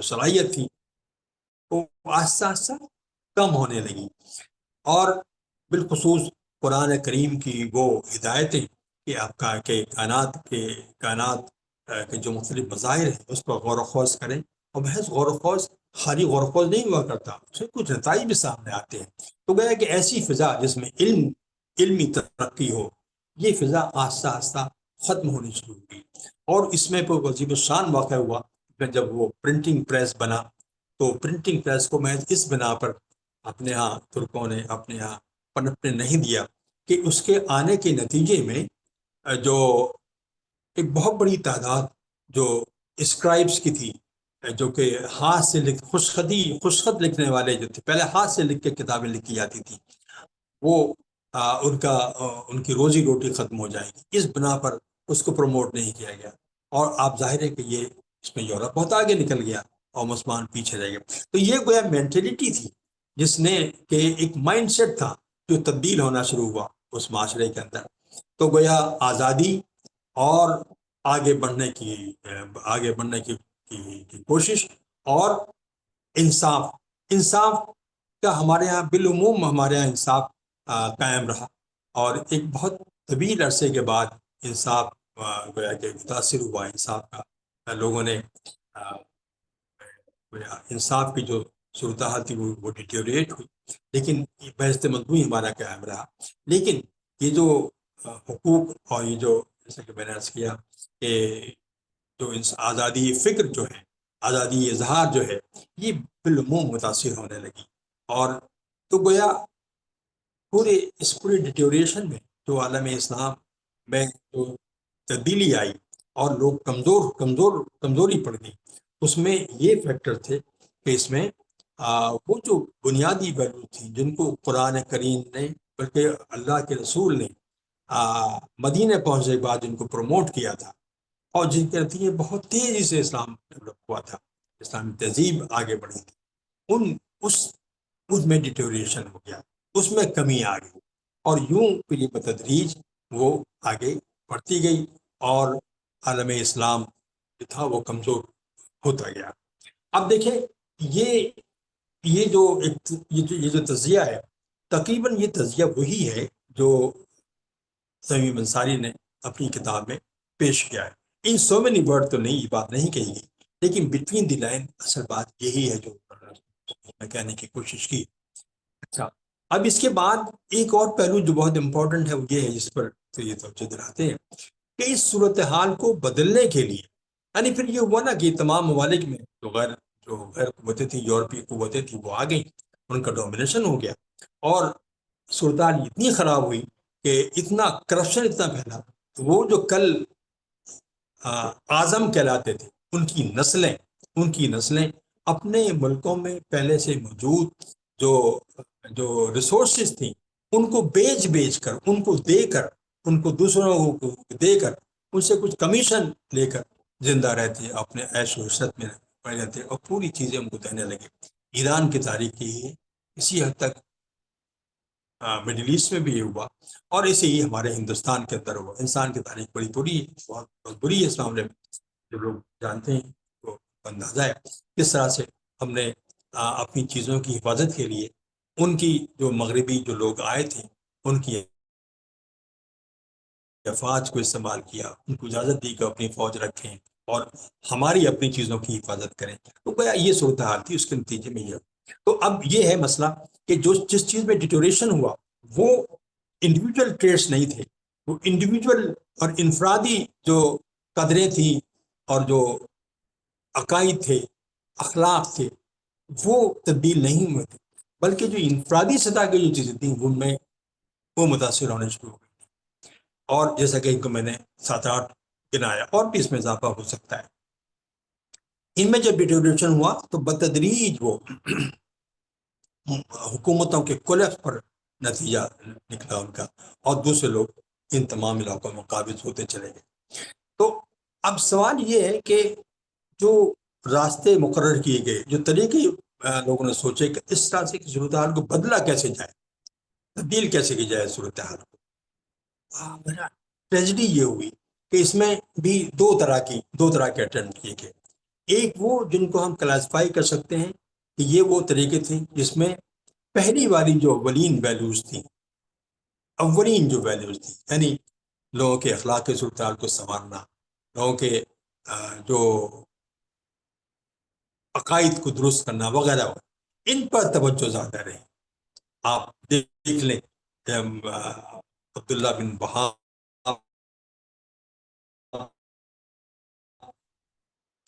صلاحیت تھی، وہ آہستہ آہستہ کم ہونے لگی. اور بالخصوص قرآن کریم کی وہ ہدایتیں کہ آپ کا کہ کائنات کے جو مختلف مظاہر ہیں اس پر غور و خوض کریں. اور محض غور و خوض خالی غور و خوض نہیں ہوا کرتا، اس سے کچھ نتائج بھی سامنے آتے ہیں. تو گویا کہ ایسی فضا جس میں علمی ترقی ہو، یہ فضا آہستہ آہستہ ختم ہونی شروع ہوئی. اور اس میں کوئی عجیب الشان واقع ہوا کہ جب وہ پرنٹنگ پریس بنا، تو پرنٹنگ پریس کو محض اس بنا پر اپنے ہاں ترکوں نے اپنے ہاں پنپنے نہیں دیا کہ اس کے آنے کے نتیجے میں جو ایک بہت بڑی تعداد جو اسکرائبس کی تھی، جو کہ ہاتھ سے خوشخط لکھنے والے جو تھے، پہلے ہاتھ سے لکھ کے کتابیں لکھی جاتی تھی، وہ ان کی روزی روٹی ختم ہو جائے گی. اس بنا پر اس کو پروموٹ نہیں کیا گیا. اور آپ ظاہر ہے کہ یہ اس میں یورپ بہت آگے نکل گیا اور مسلمان پیچھے رہ گئے. تو یہ گویا مینٹلٹی تھی جس نے کہ ایک مائنڈ سیٹ تھا جو تبدیل ہونا شروع ہوا اس معاشرے کے اندر. تو گویا آزادی اور آگے بڑھنے کی کوشش اور انصاف کا ہمارے ہاں بالعموم ہمارے ہاں انصاف قائم رہا. اور ایک بہت طویل عرصے کے بعد انصاف گویا کہ متاثر ہوا انصاف کا. لوگوں نے انصاف کی جو صورتحال تھی وہ ڈیٹیوریٹ ہوئی، لیکن بحث مطبوعی ہمارا قائم رہا. لیکن یہ جو حقوق اور یہ جو جیسا کہ میں نے عرض کیا کہ جو آزادی فکر جو ہے، آزادی اظہار جو ہے، یہ بالعموم متاثر ہونے لگی. اور تو گویا پورے ڈیٹیوریشن میں جو عالم اسلام میں جو تبدیلی آئی اور لوگ کمزوری پڑ گئی، اس میں یہ فیکٹر تھے کہ اس میں وہ جو بنیادی ویلیو تھی جن کو قرآن کریم نے بلکہ اللہ کے رسول نے مدینے پہنچنے کے بعد جن کو پروموٹ کیا تھا اور جن کے نتیجے بہت تیزی سے اسلام ڈیولپ ہوا تھا، اسلامی تہذیب آگے بڑھی تھی، اس میں ڈیٹیوریشن ہو گیا، اس میں کمی آ گئی. اور یوں پھر یہ بتدریج وہ آگے بڑھتی گئی اور عالم اسلام جو تھا وہ کمزور ہوتا گیا۔ اب دیکھیں یہ جو تجزیہ ہے، تقریباً یہ تجزیہ وہی ہے جو تمیم انصاری نے اپنی کتاب میں پیش کیا ہے۔ ان سو مینی ورڈ تو نہیں، یہ بات نہیں کہی گئی، لیکن بٹوین دی لائن اصل بات یہی ہے جو میں کہنے کی کوشش کی۔ اچھا، اب اس کے بعد ایک اور پہلو جو بہت امپورٹنٹ ہے وہ یہ ہے، جس پر تو یہ توجہ دلاتے ہیں کہ اس صورتحال کو بدلنے کے لیے، یعنی پھر یہ ہوا نا کہ تمام ممالک میں جو غیر قوتیں تھیں، یورپی قوتیں تھیں، وہ آ گئیں، ان کا ڈومینیشن ہو گیا، اور صورتحال اتنی خراب ہوئی کہ اتنا کرپشن اتنا پھیلا، وہ جو کل اعظم کہلاتے تھے ان کی نسلیں اپنے ملکوں میں پہلے سے موجود جو ریسورسز تھیں ان کو بیچ کر، ان کو دے کر، ان کو دوسروں کو دے کر، ان سے کچھ کمیشن لے کر زندہ رہتے، اپنے عیش و عشرت میں پڑے رہتے، اور پوری چیزیں ان کو دینے لگے۔ ایران کی تاریخ کی اسی حد تک مڈل ایسٹ میں بھی یہ ہوا، اور اسے ہی ہمارے ہندوستان کے اندر ہوا۔ انسان کی تاریخ بڑی بری ہے، بہت بری ہے۔ اس معاملے میں جو لوگ جانتے ہیں وہ اندازہ ہے کس طرح سے ہم نے اپنی چیزوں کی حفاظت کے لیے ان کی جو مغربی جو لوگ آئے تھے ان کی افواج کو استعمال کیا، ان کو اجازت دی کہ اپنی فوج رکھیں اور ہماری اپنی چیزوں کی حفاظت کریں۔ تو گویا یہ صورتحال تھی، اس کے نتیجے میں یہ۔ تو اب یہ ہے مسئلہ کہ جس چیز میں ڈیٹوریشن ہوا وہ انڈیویجول ٹریٹس نہیں تھے، وہ انڈیویجول اور انفرادی جو قدریں تھیں اور جو عقائد تھے، اخلاق تھے، وہ تبدیل نہیں ہوئے تھے، بلکہ جو انفرادی سطح کی جو چیزیں تھیں ان میں وہ متاثر ہونے شروع ہو گئی، اور جیسا کہ ان کو میں نے 7-8 گنایا، اور بھی اس میں اضافہ ہو سکتا ہے۔ ان میں جب ڈیٹوریشن ہوا تو بتدریج وہ حکومتوں کے کولیپس پر نتیجہ نکلا ان کا، اور دوسرے لوگ ان تمام علاقوں میں قابض ہوتے چلے گئے۔ تو اب سوال یہ ہے کہ جو راستے مقرر کیے گئے، جو طریقے لوگوں نے سوچے کہ اس طرح سے صورتحال کو بدلا کیسے جائے، تبدیل کیسے کی جائے صورتحال کو، ٹریجڈی یہ ہوئی کہ اس میں بھی دو طرح کے اٹیمپٹ کیے گئے۔ ایک وہ جن کو ہم کلاسیفائی کر سکتے ہیں کہ یہ وہ طریقے تھے جس میں پہلی والی جو اولین ویلیوز تھیں، یعنی لوگوں کے اخلاق کے صورتحال کو سنوارنا، لوگوں کے جو عقائد کو درست کرنا وغیرہ، ان پر توجہ زیادہ رہی۔ آپ دیکھ لیں عبداللہ بن وہاب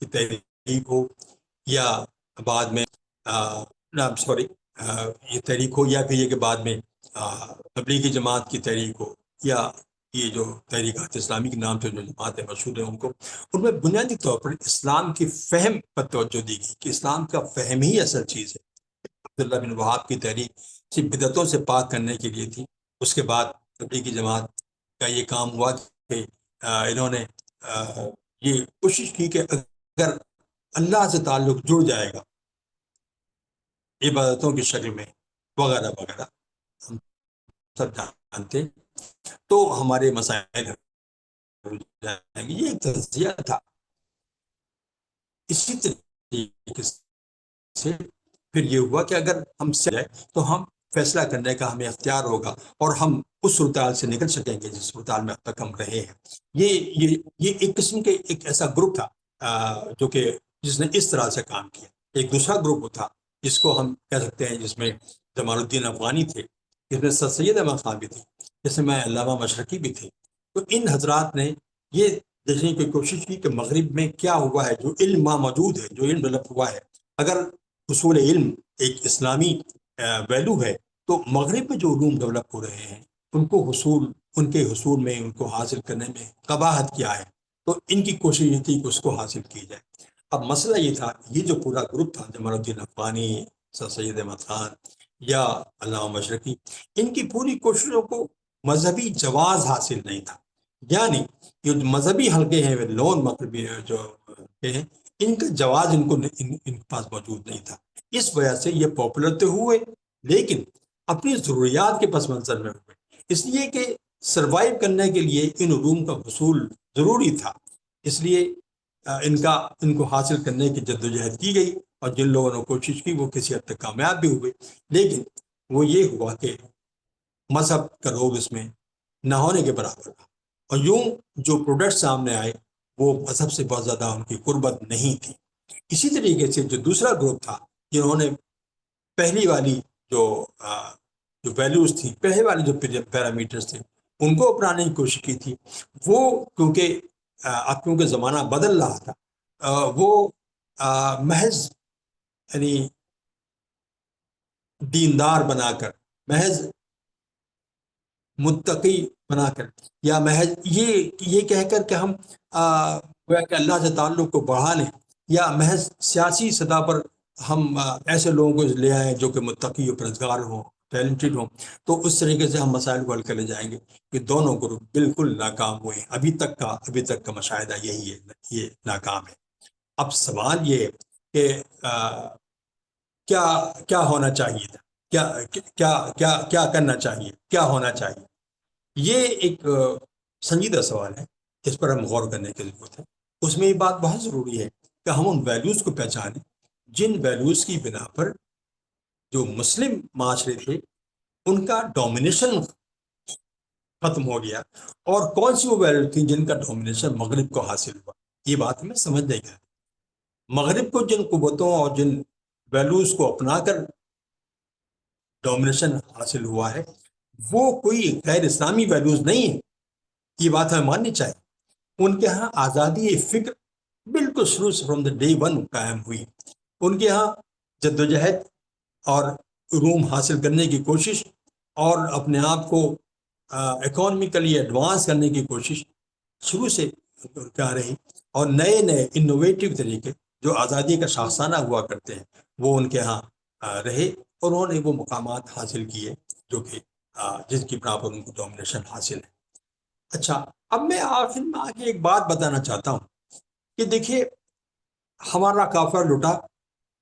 کی تحریک ہو، یا بعد میں یہ تحریک ہو، یا پھر یہ کہ بعد میں تبلیغی جماعت کی تحریک ہو، یا یہ جو تحریکات اسلامی کے نام سے جو جماعتیں مشہور ہیں ان میں بنیادی طور پر اسلام کی فہم پر توجہ دی گئی کہ اسلام کا فہم ہی اصل چیز ہے۔ عبداللہ بن وہاب کی تحریک صرف بدعتوں سے پاک کرنے کے لیے تھی۔ اس کے بعد تبلیغی جماعت کا یہ کام ہوا کہ انہوں نے یہ کوشش کی کہ اگر اللہ سے تعلق جڑ جائے گا عبادتوں کی شکل میں وغیرہ وغیرہ، ہم سب جانتے تو ہمارے مسائل ہو جائیں گے۔ یہ ایک تجزیہ تھا۔ اسی طریقے سے پھر یہ ہوا کہ اگر ہم سے جائے تو ہم فیصلہ کرنے کا ہمیں اختیار ہوگا، اور ہم اس صورتحال سے نکل سکیں گے جس صورتحال میں اب تک ہم رہے ہیں۔ یہ ایک قسم کے ایک ایسا گروپ تھا جو کہ جس نے اس طرح سے کام کیا۔ ایک دوسرا گروپ تھا جس کو ہم کہہ سکتے ہیں جس میں جمال الدین افغانی تھے، جس میں سر سید احمد خان بھی تھے، جس میں علامہ مشرقی بھی تھے۔ تو ان حضرات نے یہ دیکھنے کی کوشش کی کہ مغرب میں کیا ہوا ہے، جو علم وہاں موجود ہے، جو علم ڈیولپ ہوا ہے، اگر حصول علم ایک اسلامی ویلو ہے تو مغرب میں جو علوم ڈیولپ ہو رہے ہیں ان کے حصول میں، ان کو حاصل کرنے میں قباحت کیا ہے، تو ان کی کوشش یہ تھی کہ اس کو حاصل کی جائے۔ اب مسئلہ یہ تھا، یہ جو پورا گروپ تھا، جمال الدین افغانی، سر سید احمد خان یا علامہ مشرقی، ان کی پوری کوششوں کو مذہبی جواز حاصل نہیں تھا، یعنی یہ جو مذہبی حلقے ہیں لون مغربی جو ہیں، ان کا جواز ان کے پاس موجود نہیں تھا۔ اس وجہ سے یہ پاپولر تو ہوئے لیکن اپنی ضروریات کے پس منظر میں ہوئے، اس لیے کہ سروائیو کرنے کے لیے ان علوم کا حصول ضروری تھا، اس لیے ان کو حاصل کرنے کی جدوجہد کی گئی، اور جن لوگوں نے کوشش کی وہ کسی حد تک کامیاب بھی ہوئے، لیکن وہ یہ ہوا کہ مذہب کا رول اس میں نہ ہونے کے برابر تھا، اور یوں جو پروڈکٹ سامنے آئے وہ مذہب سے بہت زیادہ ان کی قربت نہیں تھی۔ اسی طریقے سے جو دوسرا گروپ تھا جنہوں نے پہلی والی جو ویلیوز تھیں، پہلے والے جو پیرامیٹرز تھے ان کو اپنانے کی کوشش کی تھی، وہ کیونکہ زمانہ بدل رہا تھا، وہ محض یعنی دیندار بنا کر، محض متقی بنا کر، یا محض یہ کہہ کر کہ ہم گویا کہ اللہ سے تعلق کو بڑھا لیں، یا محض سیاسی سطح پر ہم ایسے لوگوں کو لے آئیں جو کہ متقی و پرہیزگار ہوں، ٹیلنٹڈ ہوں، تو اس طریقے سے ہم مسائل کو حل کرنے جائیں گے۔ کہ دونوں گروپ بالکل ناکام ہوئے ہیں، ابھی تک کا مشاہدہ یہی ہے، یہ ناکام ہے۔ اب سوال یہ ہے کہ کیا ہونا چاہیے تھا، کیا کرنا چاہیے، کیا ہونا چاہیے؟ یہ ایک سنجیدہ سوال ہے، اس پر ہم غور کرنے کی ضرورت ہے۔ اس میں یہ بات بہت ضروری ہے کہ ہم ان ویلیوز کو پہچانیں جن ویلیوز کی بنا پر جو مسلم معاشرے تھے ان کا ڈومینیشن ختم ہو گیا، اور کون سی وہ ویلیو تھیں جن کا ڈومینیشن مغرب کو حاصل ہوا۔ یہ بات ہمیں سمجھنے کی ہے۔ مغرب کو جن قوتوں اور جن ویلیوز کو اپنا کر ڈومینیشن حاصل ہوا ہے وہ کوئی غیر اسلامی ویلیوز نہیں ہے، یہ بات ہمیں ماننی چاہیے۔ ان کے ہاں آزادی فکر بالکل شروع سے فرام دا ڈے ون قائم ہوئی، ان کے ہاں جدوجہد اور علوم حاصل کرنے کی کوشش اور اپنے آپ کو اکانومیکلی ایڈوانس کرنے کی کوشش شروع سے کیا رہی، اور نئے انوویٹو طریقے جو آزادی کا شاخسانہ ہوا کرتے ہیں وہ ان کے ہاں رہے، اور انہوں نے وہ مقامات حاصل کیے جو کہ جس کی بنا پر ان کو ڈومینیشن حاصل ہے۔ اچھا، اب میں آخر میں آگے ایک بات بتانا چاہتا ہوں کہ دیکھیے ہمارا قافلہ لٹا،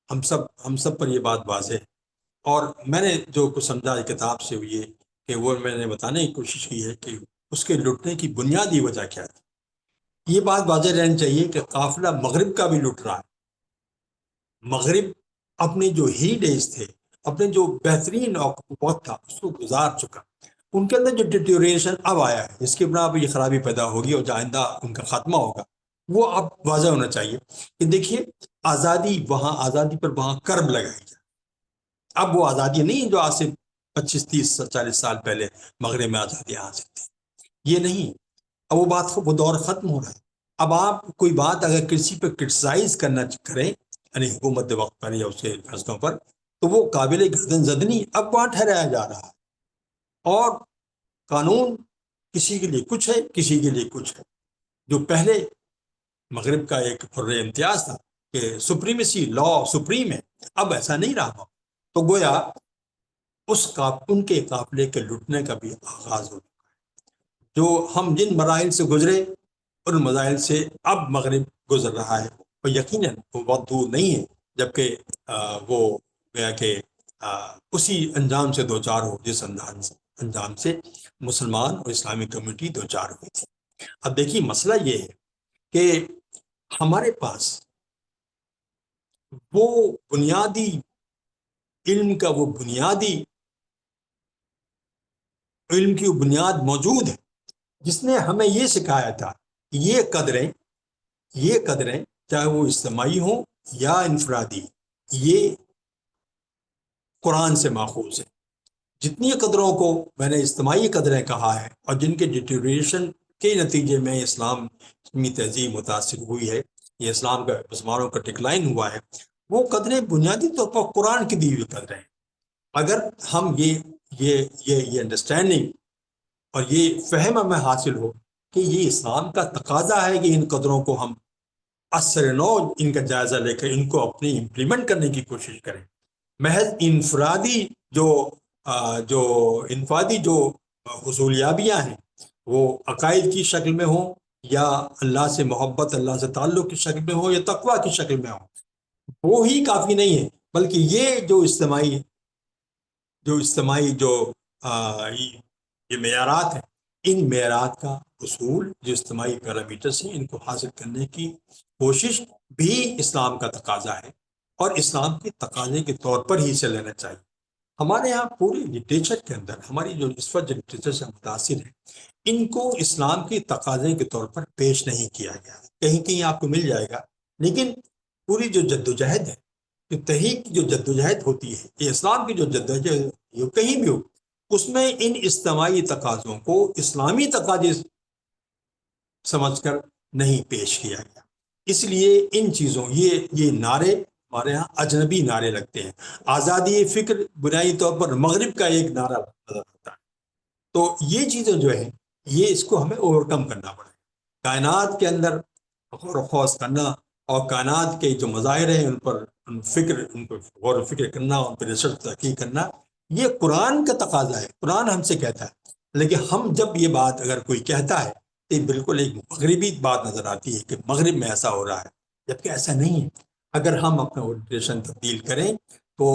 ہم سب پر یہ بات واضح ہے، اور میں نے جو کچھ سمجھا کتاب سے یہ کہ وہ میں نے بتانے کی کوشش کی ہے کہ اس کے لٹنے کی بنیادی وجہ کیا تھی۔ یہ بات واضح رہنی چاہیے کہ قافلہ مغرب کا بھی لٹ رہا ہے۔ مغرب اپنے جو ہی ڈیز تھے، اپنے جو بہترین وقت تھا اس کو گزار چکا، ان کے اندر جو ڈیٹیوریشن اب آیا ہے جس کی بنا پر یہ خرابی پیدا ہوگی اور جو آئندہ ان کا خاتمہ ہوگا وہ اب واضح ہونا چاہیے کہ دیکھیے آزادی پر وہاں کرب لگائی جائے۔ اب وہ آزادی نہیں جو آج سے 25 30 40 سال پہلے مغرب میں آزادی حاصل تھی، یہ نہیں، اب وہ دور ختم ہو رہا ہے۔ اب آپ کوئی بات اگر کسی پہ کرٹیسائز کریں یعنی حکومت وقت پر یا اس کے فیصلوں پر، تو وہ قابل گردن زدنی اب وہاں ٹھہرایا جا رہا ہے، اور قانون کسی کے لیے کچھ ہے، کسی کے لیے کچھ ہے۔ جو پہلے مغرب کا ایک حر امتیاز تھا کہ سپریمیسی لا سپریم ہے، اب ایسا نہیں رہا، تو گویا ان کے قافلے کے لٹنے کا بھی آغاز ہو چکا ہے۔ جو ہم جن مراحل سے گزرے ان مراحل سے اب مغرب گزر رہا ہے، اور یقیناً وہ بہت دور نہیں ہے جبکہ وہ گویا کہ اسی انجام سے دوچار ہو جس انجام سے مسلمان اور اسلامی کمیونٹی دوچار ہوئی تھی۔ اب دیکھیے مسئلہ یہ ہے کہ ہمارے پاس وہ بنیادی علم کا وہ بنیادی علم کی وہ بنیاد موجود ہے جس نے ہمیں یہ سکھایا تھا کہ یہ قدریں چاہے وہ اجتماعی ہوں یا انفرادی، یہ قرآن سے ماخوذ ہے۔ جتنی قدروں کو میں نے اجتماعی قدریں کہا ہے اور جن کے ڈیٹیوریشن کے نتیجے میں اسلامی تہذیب متاثر ہوئی ہے، یہ اسلام کا مسلمانوں کا ڈکلائن ہوا ہے، وہ قدریں بنیادی طور پر قرآن کی دی ہوئی قدریں ہیں۔ اگر ہم یہ انڈرسٹینڈنگ اور یہ فہم ہمیں حاصل ہو کہ یہ اسلام کا تقاضا ہے کہ ان قدروں کو ہم اثر نو ان کا جائزہ لے کر ان کو اپنی امپلیمنٹ کرنے کی کوشش کریں، محض انفرادی جو حصولیابیاں ہیں وہ عقائد کی شکل میں ہوں یا اللہ سے محبت، اللہ سے تعلق کی شکل میں ہو یا تقویٰ کی شکل میں ہو، وہ ہی کافی نہیں ہے، بلکہ یہ جو اجتماعی یہ معیارات ہیں ان معیارات کا اصول جو اجتماعی پیرامیٹرز ہیں ان کو حاصل کرنے کی کوشش بھی اسلام کا تقاضا ہے، اور اسلام کے تقاضے کے طور پر ہی اسے لینا چاہیے۔ ہمارے یہاں پورے لٹریچر کے اندر ہماری جو اس وقت جو لٹریچر سے متاثر ہیں، ان کو اسلام کے تقاضے کے طور پر پیش نہیں کیا گیا۔ کہیں کہیں آپ کو مل جائے گا، لیکن پوری جو جدوجہد ہے، جو تحریک کی جو جدوجہد ہوتی ہے، یہ اسلام کی جو جدوجہد ہو کہیں بھی ہو، اس میں ان اجتماعی تقاضوں کو اسلامی تقاضے سمجھ کر نہیں پیش کیا گیا۔ اس لیے ان چیزوں یہ نعرے ہمارے یہاں اجنبی نعرے لگتے ہیں۔ آزادی فکر بنیادی طور پر مغرب کا ایک نعرہ نظر آتا ہے۔ تو یہ چیزیں جو ہیں، یہ اس کو ہمیں اوور کم کرنا پڑے گا۔ کائنات کے اندر غور و خوض کرنا اور کائنات کے جو مظاہر ہیں ان پر ان کو غور و فکر کرنا، ان پر ریسرچ تحقیق کرنا، یہ قرآن کا تقاضا ہے۔ قرآن ہم سے کہتا ہے، لیکن ہم جب یہ بات اگر کوئی کہتا ہے تو یہ بالکل ایک مغربی بات نظر آتی ہے کہ مغرب میں ایسا ہو رہا ہے، جبکہ ایسا نہیں ہے۔ اگر ہم اپنا اورینٹیشن تبدیل کریں تو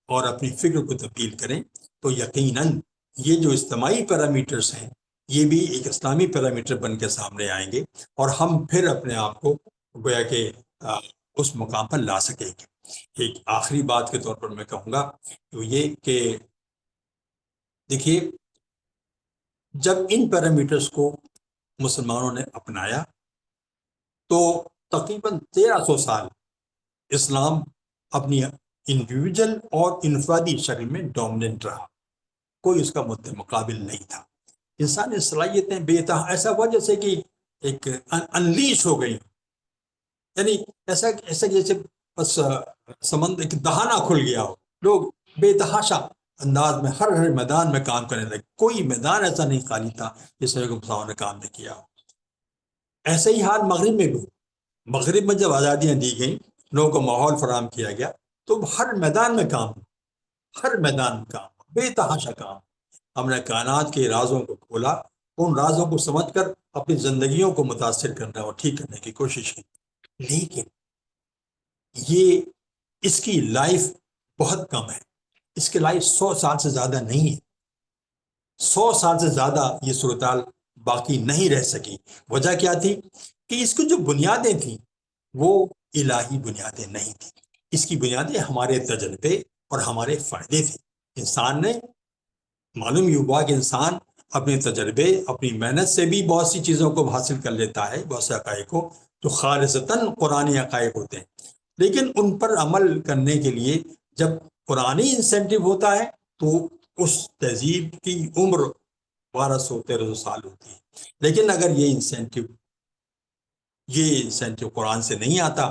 اور اپنی فکر کو تبدیل کریں تو یقیناً یہ جو اجتماعی پیرامیٹرز ہیں یہ بھی ایک اسلامی پیرامیٹر بن کے سامنے آئیں گے، اور ہم پھر اپنے آپ کو گویا کہ اس مقام پر لا سکیں گے۔ ایک آخری بات کے طور پر میں کہوں گا تو یہ کہ دیکھیے، جب ان پیرامیٹرز کو مسلمانوں نے اپنایا تو تقریباً 1300 سال اسلام اپنی انڈیویجل اور انفرادی شکل میں ڈومیننٹ رہا، کوئی اس کا مد مقابل نہیں تھا۔ انسانی صلاحیتیں ایسا ہوا جیسے کہ ایک انلیش ہو گئی، یعنی ایسا جیسے بس سمندر ایک دہانہ کھل گیا ہو، لوگ بے تحاشا انداز میں ہر میدان میں کام کرنے لگے، کوئی میدان ایسا نہیں خالی تھا جس میں مسلمانوں نے کام نہیں کیا ہو۔ ایسا ہی حال مغرب میں بھی۔ مغرب میں جب آزادیاں دی گئیں، لوگوں کو ماحول فراہم کیا گیا، تو ہر میدان میں کام، ہر میدان میں کام، بے تحاشا کام۔ ہم نے کائنات کے رازوں کو کھولا، ان رازوں کو سمجھ کر اپنی زندگیوں کو متاثر کرنے اور ٹھیک کرنے کی کوشش کی، لیکن یہ اس کی لائف بہت کم ہے۔ اس کی لائف 100 سال سے زیادہ نہیں ہے۔ 100 سال سے زیادہ یہ صورتحال باقی نہیں رہ سکی۔ وجہ کیا تھی؟ کہ اس کی جو بنیادیں تھیں وہ الہی بنیادیں نہیں تھیں۔ اس کی بنیادیں ہمارے تجربے اور ہمارے فائدے تھے۔ انسان نے معلوم یہ ہوا کہ انسان اپنے تجربے، اپنی محنت سے بھی بہت سی چیزوں کو حاصل کر لیتا ہے، بہت سے حقائق کو جو خالصتاً قرآنی حقائق ہوتے ہیں، لیکن ان پر عمل کرنے کے لیے جب قرآنی انسینٹیو ہوتا ہے تو اس تہذیب کی عمر 1200-1300 سال ہوتی ہے۔ لیکن اگر یہ انسینٹیو قرآن سے نہیں آتا،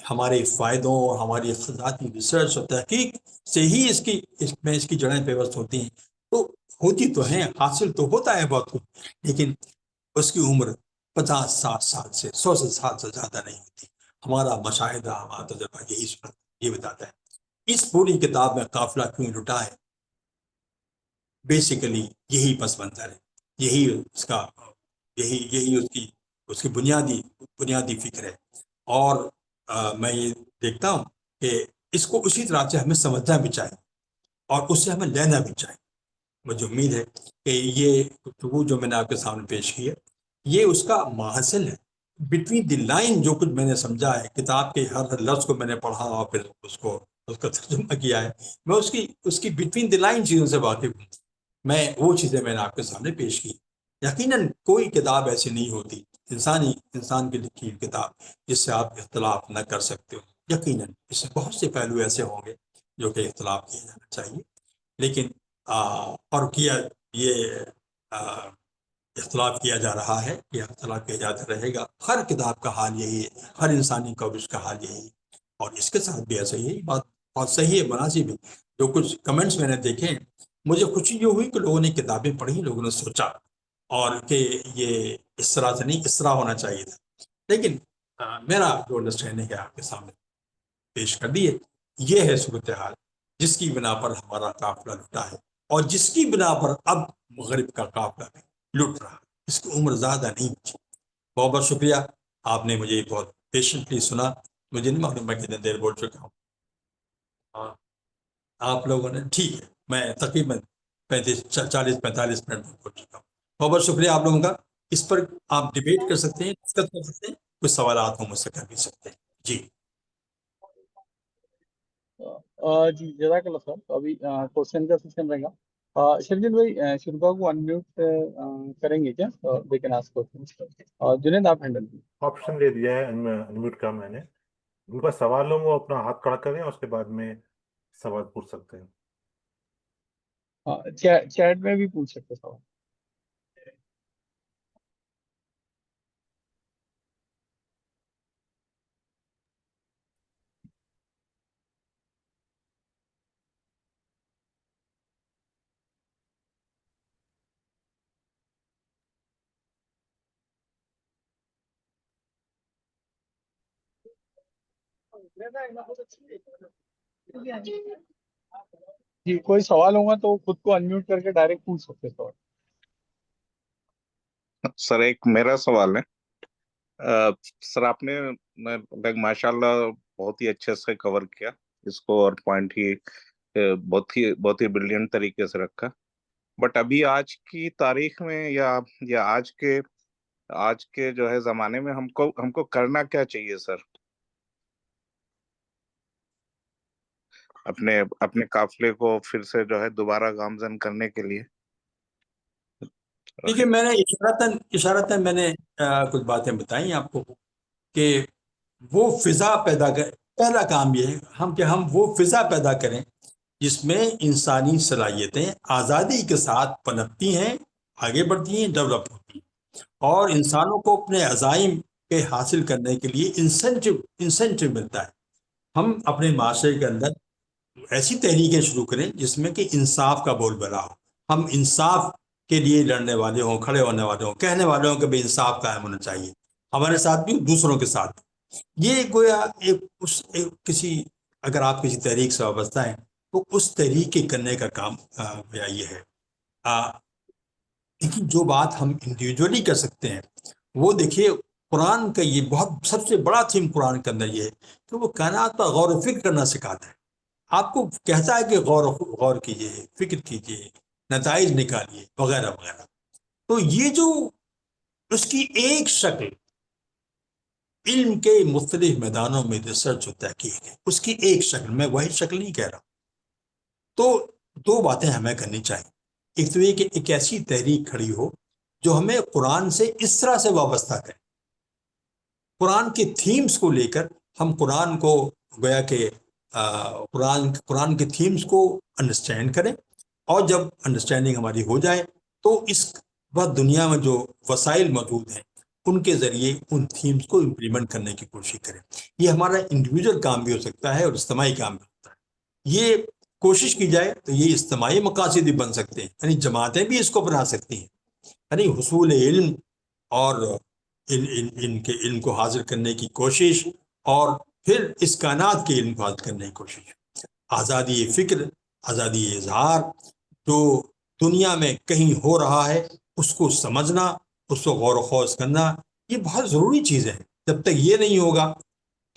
ہمارے فائدوں اور ہماری ذاتی ریسرچ اور تحقیق سے ہی اس کی جڑیں پیوست ہوتی ہیں، تو ہوتی تو ہیں، حاصل تو ہوتا ہے بہت کچھ، لیکن اس کی عمر 50-60 سال سے 100 سال سے زیادہ نہیں ہوتی۔ ہمارا مشاہدہ، ہمارا تجربہ یہ بتاتا ہے۔ اس پوری کتاب میں قافلہ کیوں لٹا ہے، بیسیکلی یہی پس منظر ہے، یہی اس کی بنیادی فکر ہے۔ اور میں یہ دیکھتا ہوں کہ اس کو اسی طرح سے ہمیں سمجھنا بھی چاہیے اور اس سے ہمیں لینا بھی چاہیے۔ مجھے امید ہے کہ یہ گفتگو جو میں نے آپ کے سامنے پیش کی ہے، یہ اس کا ماحصل ہے۔ بٹوین دی لائن جو کچھ میں نے سمجھا ہے، کتاب کے ہر لفظ کو میں نے پڑھا اور پھر اس کا ترجمہ کیا ہے، میں اس کی بٹوین دی لائن چیزوں سے واقف ہوں۔ وہ چیزیں میں نے آپ کے سامنے پیش کی۔ یقیناً کوئی کتاب ایسی نہیں ہوتی، انسان کی لکھی کتاب، جس سے آپ اختلاف نہ کر سکتے ہو۔ یقیناً اس سے بہت سے پہلو ایسے ہوں گے جو کہ اختلاف کیا جانا چاہیے، لیکن اور اختلاف کیا جا رہا ہے، یہ اختلاف کیا جاتا رہے گا۔ ہر کتاب کا حال یہی ہے، ہر انسانی کوشش کا حال یہی ہے، اور اس کے ساتھ بھی ایسا ہی بات بہت صحیح ہے، مناسب ہے۔ جو کچھ کمنٹس میں نے دیکھے، مجھے خوشی یہ ہوئی کہ لوگوں نے کتابیں پڑھی، لوگوں نے سوچا، اور کہ یہ اس طرح سے نہیں، اس طرح ہونا چاہیے تھا۔ لیکن میرا جو انڈرسٹینڈنگ ہے آپ کے سامنے پیش کر دی ہے، یہ ہے صورتحال جس کی بنا پر ہمارا قافلہ لٹا ہے، اور جس کی بنا پر اب مغرب کا قافلہ بھی لٹ رہا ہے۔ اس کی عمر زیادہ نہیں ہوئی۔ بہت بہت شکریہ، آپ نے مجھے بہت پیشنٹلی سنا۔ مجھے نہیں معلوم میں کتنے دیر بول چکا ہوں۔ آپ لوگوں نے ٹھیک ہے، میں تقریباً 40-45 منٹ بول چکا ہوں۔ بہت بہت شکریہ آپ لوگوں کا. اس پر آپ ڈیبیٹ کر سکتے ہیں, ڈسکس کر سکتے ہیں, کچھ سوالات ہوں مجھ سے کر بھی سکتے ہیں. جی جی جزاک اللہ صاحب. تو ابھی کوشچن کا سیشن رہے گا. شرجیل بھائی شرپا کو انمیوٹ کریں گے کیا؟ They can ask question. Junaid آپ ہینڈل کیجیے. آپشن دے دیا ہے انمیوٹ کا میں نے. ان کا سوال ہوں وہ اپنا ہاتھ کھڑا کریں, اور اس کے بعد میں سوال پوچھ سکتے ہیں. چیٹ میں بھی پوچھ سکتے سوال. جی کوئی سوال ہوگا تو خود کو انمیوٹ کر کے ڈائریکٹ پوچھ سکتے سوال. سر ایک میرا سوال ہے. سر آپ نے ماشاء اللہ بہت ہی اچھے سے کور کیا اس کو, اور پوائنٹ ہی بہت ہی بریلینٹ طریقے سے رکھا. بٹ ابھی آج کی تاریخ میں یا آج کے جو ہے زمانے میں ہم کو کرنا کیا چاہیے سر, اپنے قافلے کو پھر سے جو ہے دوبارہ گامزن کرنے کے لیے؟ دیکھیے, میں نے اشارتاً میں نے کچھ باتیں بتائیں آپ کو کہ وہ فضا پیدا کر. پہلا کام یہ ہے کہ ہم وہ فضا پیدا کریں جس میں انسانی صلاحیتیں آزادی کے ساتھ پنپتی ہیں, آگے بڑھتی ہیں, ڈیولپ ہوتی ہیں, اور انسانوں کو اپنے عزائم کے حاصل کرنے کے لیے انسینٹیو ملتا ہے. ہم اپنے معاشرے کے اندر ایسی تحریکیں شروع کریں جس میں کہ انصاف کا بول بالا ہو. ہم انصاف کے لیے لڑنے والے ہوں, کھڑے ہونے والے ہوں, کہنے والے ہوں کہ بھائی انصاف قائم ہونا چاہیے ہمارے ساتھ بھی, دوسروں کے ساتھ. یہ گویا کسی, اگر آپ کسی تحریک سے وابستہ ہیں تو اس تحریک کے کرنے کا کام گویا یہ ہے. لیکن جو بات ہم انڈیویجولی کر سکتے ہیں وہ دیکھیے, قرآن کا یہ بہت سب سے بڑا تھیم قرآن کے اندر یہ ہے کہ وہ کائنات پر غور و فکر کرنا سکھاتا ہے. آپ کو کہتا ہے کہ غور کیجیے, فکر کیجیے, نتائج نکالیے, وغیرہ وغیرہ. تو یہ جو اس کی ایک شکل علم کے مختلف میدانوں میں ریسرچ و تحقیق ہے, اس کی ایک شکل, میں وہی شکل نہیں کہہ رہا. تو دو باتیں ہمیں کرنی چاہیے. ایک تو یہ کہ ایک ایسی تحریک کھڑی ہو جو ہمیں قرآن سے اس طرح سے وابستہ کرے, قرآن کے تھیمز کو لے کر ہم قرآن کو گویا کہ قرآن کے تھیمز کو انڈرسٹینڈ کریں, اور جب انڈرسٹینڈنگ ہماری ہو جائے تو اس وقت دنیا میں جو وسائل موجود ہیں ان کے ذریعے ان تھیمز کو امپلیمنٹ کرنے کی کوشش کریں. یہ ہمارا انڈیویجول کام بھی ہو سکتا ہے اور اجتماعی کام بھی ہوتا ہے. یہ کوشش کی جائے تو یہ اجتماعی مقاصد بھی بن سکتے ہیں, یعنی جماعتیں بھی اس کو بنا سکتی ہیں. یعنی حصول علم اور ان کے علم کو حاصل کرنے کی کوشش, اور پھر اس کائنات کے علم کو حاصل کرنے کی کوشش. آزادی فکر, آزادی اظہار, جو دنیا میں کہیں ہو رہا ہے اس کو سمجھنا, اس کو غور و خوض کرنا, یہ بہت ضروری چیز ہے. جب تک یہ نہیں ہوگا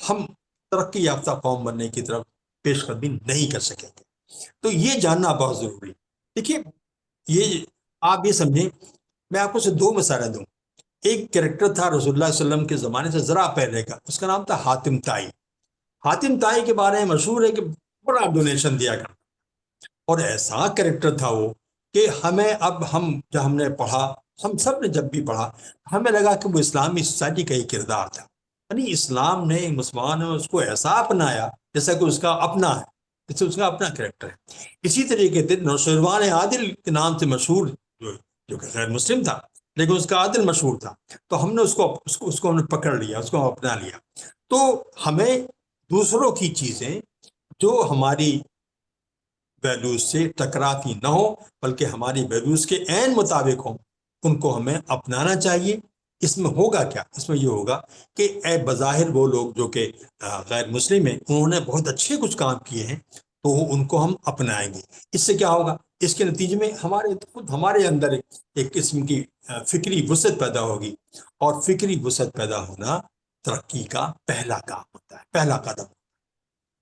ہم ترقی یافتہ قوم بننے کی طرف پیش قدمی نہیں کر سکیں گے. تو یہ جاننا بہت ضروری ہے. دیکھیے, یہ آپ یہ سمجھیں, میں آپ کو سے دو مثالیں دوں. ایک کریکٹر تھا رسول اللہ صلی اللہ علیہ وسلم کے زمانے سے ذرا پہلے کا, اس کا نام تھا حاتم طائی. حاتم طائی کے بارے میں مشہور ہے کہ بڑا ڈونیشن دیا کرتا, اور ایسا کریکٹر تھا وہ کہ جب ہم نے پڑھا, ہم سب نے جب بھی پڑھا, ہمیں لگا کہ وہ اسلامی سوسائٹی کا ہی کردار تھا. یعنی اسلام نے, مسلمان نے اس کو ایسا اپنایا جیسا کہ اس کا اپنا ہے, جیسے اس کا اپنا کریکٹر ہے. اسی طریقے سے نوشیروان عادل کے نام سے مشہور, جو کہ غیر مسلم تھا لیکن اس کا عادل مشہور تھا, تو ہم نے اس کو ہم نے پکڑ لیا, اس کو اپنا لیا. تو ہمیں دوسروں کی چیزیں جو ہماری ویلیوز سے ٹکراتی نہ ہو بلکہ ہماری ویلیوز کے عین مطابق ہوں, ان کو ہمیں اپنانا چاہیے. اس میں ہوگا کیا؟ اس میں یہ ہوگا کہ اے بظاہر وہ لوگ جو کہ غیر مسلم ہیں, انہوں نے بہت اچھے کچھ کام کیے ہیں, تو ان کو ہم اپنائیں گے. اس سے کیا ہوگا؟ اس کے نتیجے میں ہمارے اندر ایک قسم کی فکری وسعت پیدا ہوگی, اور فکری وسعت پیدا ہونا ترقی کا پہلا کام ہوتا ہے, پہلا قدم.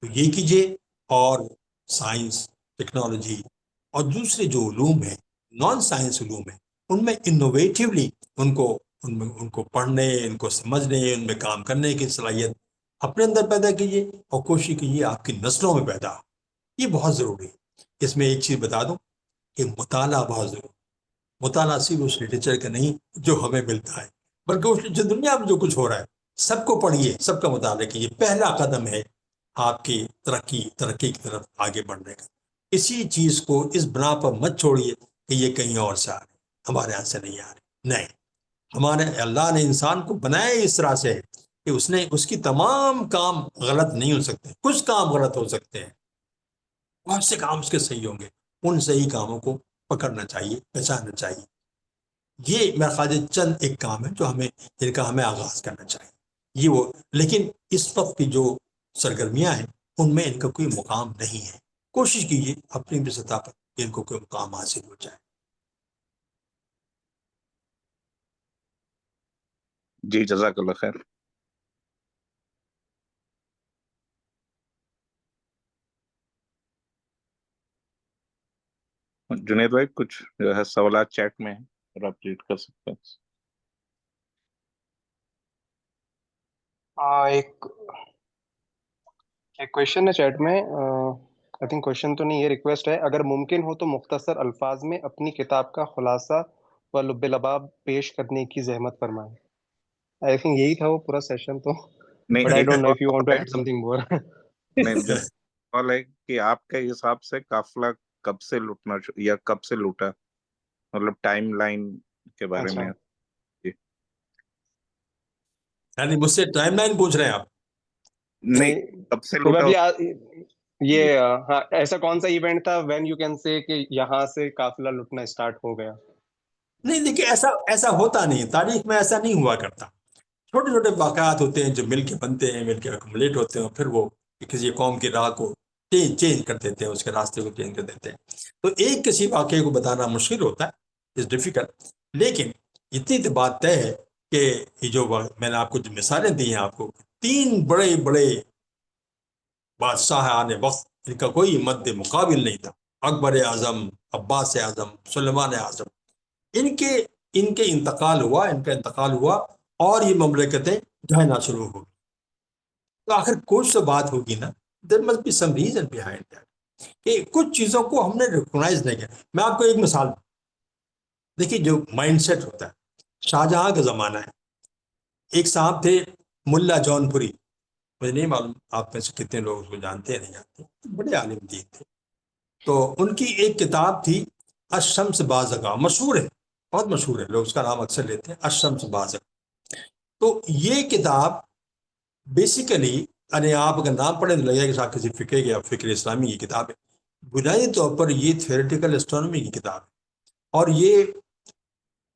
تو یہ کیجیے. اور سائنس, ٹیکنالوجی اور دوسرے جو علوم ہیں, نان سائنس علوم ہیں, ان میں انوویٹیولی ان کو پڑھنے، ان کو سمجھنے، ان میں کام کرنے کی صلاحیت اپنے اندر پیدا کیجیے اور کوشش کیجیے آپ کی نسلوں میں پیدا ہو. یہ بہت ضروری ہے. اس میں ایک چیز بتا دوں کہ مطالعہ بہت ضروری. مطالعہ صرف اس لٹریچر کا نہیں جو ہمیں ملتا ہے، بلکہ اس جو دنیا میں جو کچھ ہو رہا ہے سب کو پڑھیے، سب کا مطالعہ کیجیے. پہلا قدم ہے آپ کی ترقی کی طرف آگے بڑھنے کا. اسی چیز کو اس بنا پر مت چھوڑیے کہ یہ کہیں اور سے آ رہے، ہمارے یہاں سے نہیں آ رہے. نہیں، ہمارے اللہ نے انسان کو بنایا اس طرح سے کہ اس کی تمام کام غلط نہیں ہو سکتے. کچھ کام غلط ہو سکتے ہیں، بہت سے کام اس کے صحیح ہوں گے. ان صحیح کاموں کو پکڑنا چاہیے، پہچاننا چاہیے. یہ میرا خیال ہے چند ایک کام ہے جو جن کا ہمیں آغاز کرنا چاہیے. لیکن اس وقت کی جو سرگرمیاں ہیں ان میں ان کا کوئی مقام نہیں ہے. کوشش کیجیے اپنی بھی سطح پر کہ ان کو کوئی مقام حاصل ہو جائے. جی جزاک اللہ خیر. جنید بھائی کچھ جو ہے سوالات چیٹ میں ہیں اور آپ ریڈ کر سکتے ہیں. ایک کویشچن ہے چیٹ میں، آئی تھنک کویشچن تو نہیں ہے، ریکویسٹ ہے. اگر ممکن ہو تو مختصر الفاظ میں اپنی کتاب کا خلاصہ و لب لباب پیش کرنے کی زحمت فرمائیں. آئی تھنک یہی تھا وہ پورا سیشن تو، نہیں بٹ آئی ایک ڈونٹ نو اور اف یو وانٹ ٹو سوال ہے. Add something more. نہیں جو سوال ہے کہ آپ کے حساب سے قافلہ کب سے لوٹنا یا کب سے لوٹا، مطلب ٹائم لائن کے بارے اچھا، میں. جی یعنی مجھ سے ٹائم لائن پوچھ رہے ہیں آپ؟ نہیں، کب سے لوٹا. جی یہ ہاں ایسا کون سا ایونٹ تھا وین یو کین سے کہ یہاں سے قافلہ لٹنا اسٹارٹ ہو گیا؟ نہیں دیکھیے، ایسا ہوتا نہیں. تاریخ میں ایسا نہیں ہوا کرتا. چھوٹے چھوٹے واقعات ہوتے ہیں جو مل کے بنتے ہیں، مل کے ایکومولیٹ ہوتے ہیں، اور پھر وہ کسی قوم کی راہ کو چینج کر دیتے ہیں، اس کے راستے کو چینج کر دیتے ہیں. تو ایک کسی واقعے کو بتانا مشکل ہوتا ہے، از ڈیفیکلٹ. لیکن اتنی تو بات طے ہے کہ یہ جو میں نے آپ کو جو مثالیں دی ہیں، آپ کو 3 بڑے بڑے بادشاہ آنے وقت ان کا کوئی مد مقابل نہیں تھا. اکبر اعظم، عباس اعظم، سلیمان اعظم. ان کے انتقال ہوا اور یہ مملکتیں ڈھہنا شروع ہو گئی. تو آخر کچھ تو بات ہوگی نا. There must be some reason behind that کہ کچھ چیزوں کو ہم نے ریکگنائز نہیں کیا. میں آپ کو ایک مثال دوں. دیکھیے جو مائنڈ سیٹ ہوتا ہے، شاہجہاں کا زمانہ ہے. ایک صاحب تھے ملا جون پوری، مجھے نہیں معلوم آپ میں سے کتنے لوگ اس کو جانتے ہیں نہیں جانتے، بڑے عالم دین تھے. تو ان کی ایک کتاب تھی الشمس بازغہ، مشہور ہے، بہت مشہور ہے، لوگ اس کا نام اکثر لیتے ہیں، الشمس بازغہ. تو یہ کتاب بیسیکلی، یعنی آپ اگر نام پڑھیں تو لگے کہ کسی فقہ یا فکر اسلامی کی کتاب ہے. بنیادی طور پر یہ تھیوریٹیکل اسٹرانومی کی کتاب ہے. اور یہ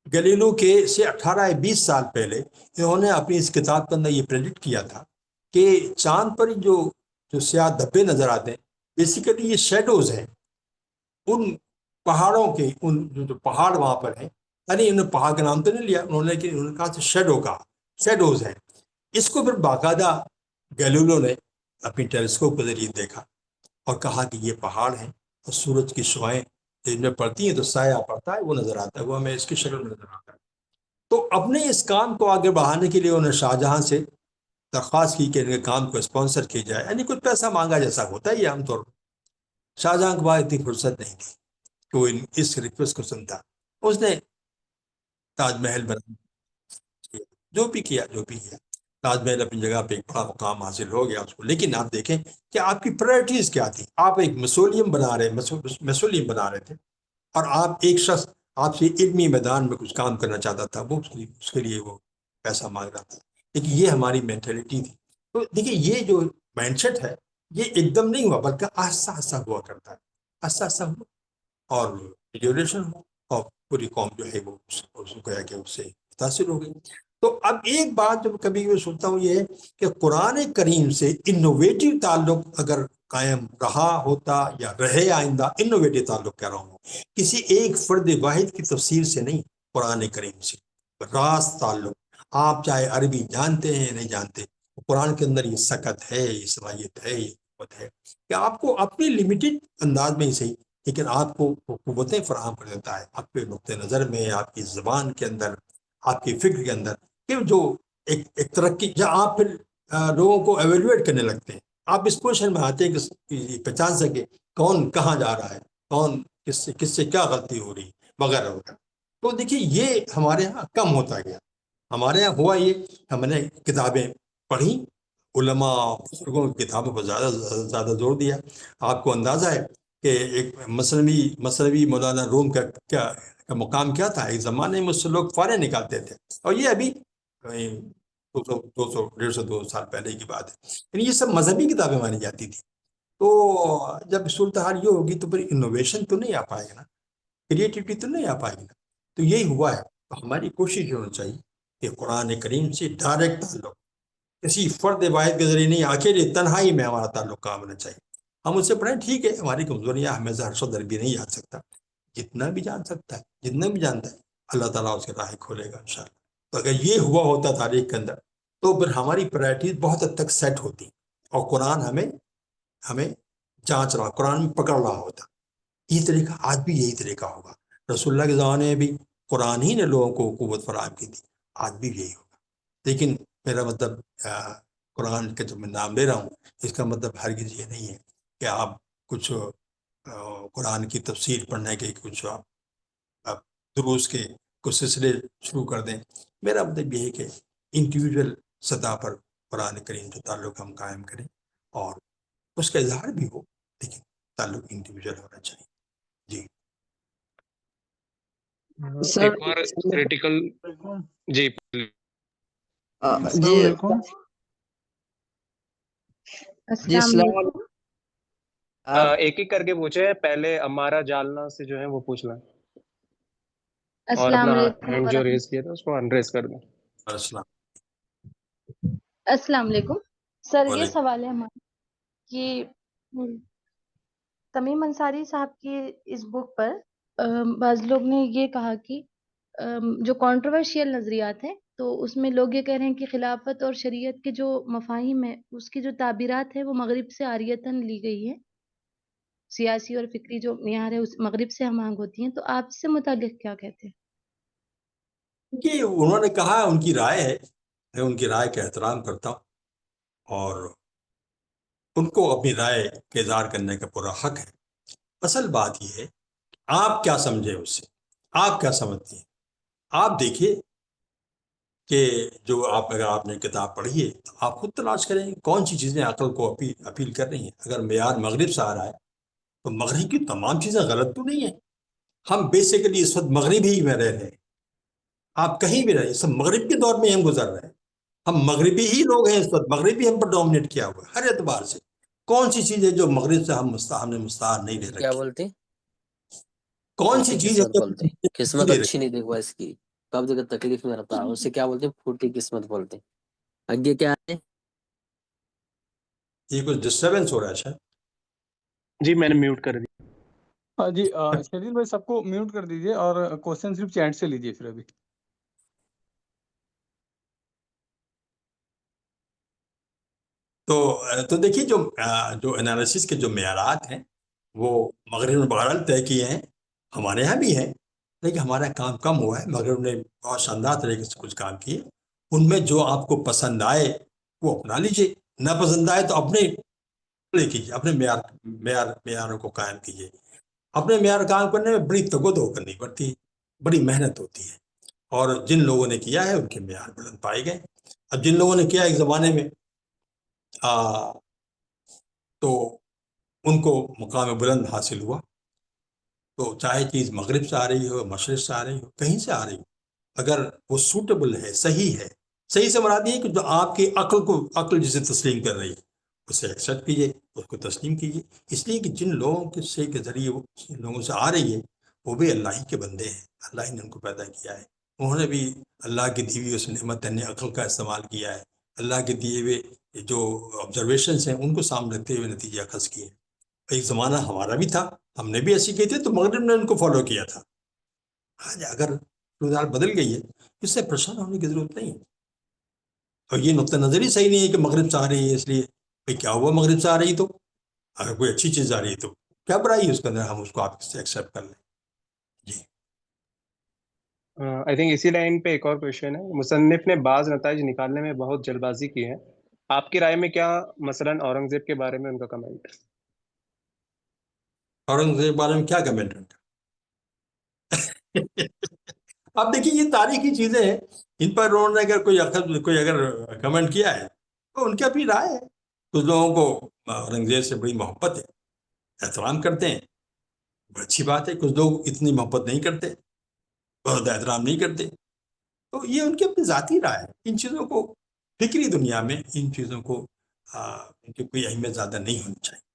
گلیلو کے سے 18-20 سال پہلے انہوں نے اپنی اس کتاب کے اندر یہ پریڈکٹ کیا تھا کہ چاند پر جو سیاہ دھبے نظر آتے ہیں، بیسیکلی یہ شیڈوز ہیں ان پہاڑوں کے. ان جو پہاڑ وہاں پر ہیں، یعنی انہوں نے پہاڑ کا نام تو نہیں لیا انہوں نے کہا شیڈوز ہیں. اس کو پھر باقاعدہ گیلیلو نے اپنی ٹیلیسکوپ کے ذریعے دیکھا اور کہا کہ یہ پہاڑ ہیں اور سورج کی شعائیں جن میں پڑتی ہیں تو سایہ پڑتا ہے، وہ نظر آتا ہے، وہ ہمیں اس کی شکل میں نظر آتا ہے. تو اپنے اس کام کو آگے بڑھانے کے لیے انہوں نے شاہجہاں سے درخواست کی کہ ان کے کام کو اسپانسر کیا جائے، یعنی کچھ پیسہ مانگا جیسا ہوتا ہے یہ عام طور پر. شاہجہاں کے بعد اتنی فرصت نہیں تھی کہ وہ اس ریکویسٹ کو سنتا. اس نے تاج محل بنا، جو بھی کیا تاج محل اپنی جگہ پہ ایک بڑا مقام حاصل ہو گیا اس کو. لیکن آپ دیکھیں کہ آپ کی پرائرٹیز کیا تھی. آپ ایک میسولیم بنا رہے تھے، اور آپ ایک شخص آپ سے علمی میدان میں کچھ کام کرنا چاہتا تھا، وہ اس کے لیے وہ پیسہ مانگ رہا تھا. لیکن یہ ہماری مینٹلٹی تھی. تو دیکھیے یہ جو مائنڈ سیٹ ہے یہ ایک دم نہیں ہوا، بلکہ آہستہ آہستہ ہوا کرتا ہے. آہستہ ہوا اور ڈیوریشن ہوا، اور پوری قوم جو ہے وہ گویا کہ اس سے متاثر ہو گئی. تو اب ایک بات جو کبھی میں سنتا ہوں یہ ہے کہ قرآن کریم سے انوویٹو تعلق اگر قائم رہا ہوتا یا رہے آئندہ، انوویٹو تعلق کہہ رہا ہوں، کسی ایک فرد واحد کی تفسیر سے نہیں، قرآن کریم سے راست تعلق. آپ چاہے عربی جانتے ہیں یا نہیں جانتے، قرآن کے اندر یہ سکت ہے، یہ صلاحیت ہے، یہ قوت ہے کہ آپ کو اپنی لمیٹڈ انداز میں ہی صحیح لیکن آپ کو وہ قوتیں فراہم کر دیتا ہے آپ کے نقطۂ نظر میں، آپ کی زبان کے اندر، آپ کی فکر کے اندر، کہ جو ایک ترقی، جہاں آپ پھر لوگوں کو ایویلویٹ کرنے لگتے ہیں، آپ اس پوزیشن میں آتے ہیں کہ پہچان سکے کون کہاں جا رہا ہے، کون کس سے کیا غلطی ہو رہی ہے، وغیرہ وغیرہ۔ تو دیکھیے یہ ہمارے ہاں کم ہوتا گیا۔ ہمارے یہاں ہوا یہ، ہم نے کتابیں پڑھی، علماء بزرگوں کی کتابوں پر زیادہ زور دیا۔ آپ کو اندازہ ہے کہ ایک مصنوی مولانا روم کا مقام کیا تھا؟ ایک زمانے میں اس سے لوگ فارغ نکالتے تھے، اور یہ ابھی 200 سال پہلے کی بات ہے۔ یعنی یہ سب مذہبی کتابیں مانی جاتی تھی۔ تو جب صورتحال یہ ہوگی تو پھر انوویشن تو نہیں آ پائے گا نا، کریٹیوٹی تو نہیں آ پائے گی نا۔ تو یہی ہوا ہے۔ تو ہماری کوشش ہونا چاہیے کہ قرآن کریم سے ڈائریکٹ تعلق، کسی فرد واحد کے ذریعے نہیں، اکیلے تنہائی میں ہمارا تعلق کام ہونا چاہیے۔ ہم اس سے پڑھیں، ٹھیک ہے، ہماری کمزوریاں، ہمیں سے ہر شخص عربی نہیں جان سکتا، جتنا بھی جان سکتا ہے، جتنا بھی جانتا ہے، اللہ تعالیٰ اس کے راہ کھولے گا انشاءاللہ۔ تو اگر یہ ہوا ہوتا تاریخ کے اندر، تو پھر ہماری پرائرٹیز بہت حد تک سیٹ ہوتی، اور قرآن ہمیں جانچ رہا، قرآن میں پکڑ رہا ہوتا۔ یہ طریقہ آج بھی یہی طریقہ ہوگا۔ رسول اللہ کے زمانے میں بھی قرآن ہی نے لوگوں کو قوت فراہم کی تھی، آج بھی یہی ہوگا۔ لیکن میرا مطلب قرآن کا جب میں نام لے رہا ہوں، اس کا مطلب ہرگز یہ نہیں ہے کہ آپ کچھ قرآن کی تفسیر پڑھنے کے کچھ آپ دروس کے کچھ سلسلے شروع کر دیں۔ میرا مطلب یہ ہے کہ انڈیویجول سطح پر قرآن کریم سے تعلق ہم قائم کریں، اور اس کا اظہار بھی ہو، لیکن تعلق انڈیویجول ہونا چاہیے۔ جی سر ایک اور کریٹیکل، جی جی السلام علیکم۔ جی السلام علیکم۔ آپ ایک ایک کر کے پوچھے، پہلے ہمارا جالنا سے جو ہے وہ پوچھنا، اور السلام اپنا علیکم ہینڈ جو ریز کیا تھا اس کو انریز کر دیں۔ السلام السلام علیکم سر، یہ علیکم۔ سوال ہے ہمارا کہ تمیم انصاری صاحب کی اس بک پر بعض لوگ نے یہ کہا کہ جو کنٹروورشیل نظریات ہیں، تو اس میں لوگ یہ کہہ رہے ہیں کہ خلافت اور شریعت کے جو مفاہیم ہیں، اس کی جو تعبیرات ہیں وہ مغرب سے عاریتاً لی گئی ہیں، سیاسی اور فکری جو معیار ہے اس مغرب سے ہم آہنگ ہوتی ہیں۔ تو آپ اس سے متعلق کیا کہتے ہیں؟ کہ انہوں نے کہا، ان کی رائے ہے، میں ان کی رائے کا احترام کرتا ہوں، اور ان کو اپنی رائے کا اظہار کرنے کا پورا حق ہے۔ اصل بات یہ ہے، آپ کیا سمجھیں اس سے، آپ کیا سمجھتی ہیں؟ آپ دیکھیے کہ جو اگر آپ نے کتاب پڑھی ہے تو آپ خود تلاش کریں کون سی چیزیں عقل کو اپیل کر رہی ہیں۔ اگر معیار مغرب سے آ رہا ہے تو مغرب کی تمام چیزیں غلط تو نہیں ہیں۔ ہم بیسیکلی اس وقت مغرب ہی میں رہ رہے ہیں، آپ کہیں بھی رہے، سب مغرب کے دور میں ہم گزر رہے ہیں، ہم مغربی ہی لوگ ہیں اس وقت، مغربی ہم پر ڈومینیٹ کیا ہوا ہے ہر اعتبار سے۔ کون سی چیز ہے جو مغرب سے ہم نے مستعار نہیں لے کیا رکھی؟ بولتے؟ کون پھوٹی سی چیز ہے قسمت جو بولتے ہیں، قسمت لے اچھی نہیں دیکھو اس کی، کب جگہ تکلیف میں رہتا ہے، اسے کیا بولتے ہیں؟ پھوٹی قسمت بولتے ہیں۔ آگے کیا ہے؟ رکھی؟ یہ کچھ ڈسٹربنس ہو رہا ہے شاید۔ جی میں نے میوٹ کر دیا۔ جی شہزاد بھائی سب کو میوٹ کر دیجیے، اور کوشچن صرف چیٹ سے لیجیے پھر ابھی۔ تو دیکھیے جو انالیسس کے جو معیارات ہیں وہ مغرب نے بہرحال طے کیے ہیں، ہمارے یہاں بھی ہیں، لیکن ہمارا کام کم ہوا ہے۔ مغرب نے بہت شاندار طریقے سے کچھ کام کیے، ان میں جو آپ کو پسند آئے وہ اپنا لیجیے، نہ پسند آئے تو اپنے کیجیے، اپنے معیاروں کو قائم کیجیے۔ اپنے معیار قائم کرنے میں بڑی تگودو کرنی پڑتی ہے، بڑی محنت ہوتی ہے، اور جن لوگوں نے کیا ہے ان کے معیار بلند پائے گئے۔ اب جن لوگوں نے کیا ایک زمانے میں تو ان کو مقام بلند حاصل ہوا، تو چاہے چیز مغرب سے آ رہی ہو، مشرق سے آ رہی ہو، کہیں سے آ رہی ہو، اگر وہ سوٹیبل ہے، صحیح ہے، صحیح سے مراد یہ ہے کہ جو آپ کی عقل جسے تسلیم کر رہی ہے اسے ایکسیپٹ کیجیے، اس کو تسلیم کیجیے۔ اس لیے کہ جن لوگوں کے ذریعے وہ لوگوں سے آ رہی ہے وہ بھی اللہ ہی کے بندے ہیں، اللہ ہی نے ان کو پیدا کیا ہے، انہوں نے بھی اللہ کی دی ہوئی اس نعمت یعنی عقل کا استعمال کیا ہے، اللہ کے دیے ہوئے جو آبزرویشنس ہیں ان کو سامنے رکھتے ہوئے نتیجہ اخذ کیے۔ ایک زمانہ ہمارا بھی تھا، ہم نے بھی ایسی کی تھی، تو مغرب نے ان کو فالو کیا تھا۔ آج اگر صورتحال بدل گئی ہے، اس سے پریشان ہونے کی ضرورت نہیں ہے، اور یہ نقطہ نظر ہی صحیح نہیں ہے کہ مغرب سے آ رہی ہے، اس لیے بھائی کیا ہوا مغرب سے آ رہی تو، اگر کوئی اچھی چیز آ رہی ہے تو کیا برائی ہے اس کے اندر؟ ہم اس کو آپ سے ایکسیپٹ کر لیں. جی آئی تھنک اسی لائن پہ ایک اور کوشچن ہے. مصنف نے بعض نتائج نکالنے میں بہت جلد بازی کی ہے. آپ کی رائے میں کیا مثلاً اورنگزیب کے بارے میں ان کا کمنٹ؟ اورنگزیب کے بارے میں کیا کمنٹ ہے؟ اب دیکھیے یہ تاریخی چیزیں ہیں، ان پر انہوں نے اگر کوئی اگر کمنٹ کیا ہے تو ان کی اپنی رائے ہے. کچھ لوگوں کو اورنگزیب سے بڑی محبت ہے، احترام کرتے ہیں، بڑی اچھی بات ہے. کچھ لوگ اتنی محبت نہیں کرتے، بہت احترام نہیں کرتے. تو یہ ان کی اپنی ذاتی رائے ہے. ان چیزوں کو فکری دنیا میں ان چیزوں کو ان کی کوئی اہمیت زیادہ نہیں ہونی چاہیے.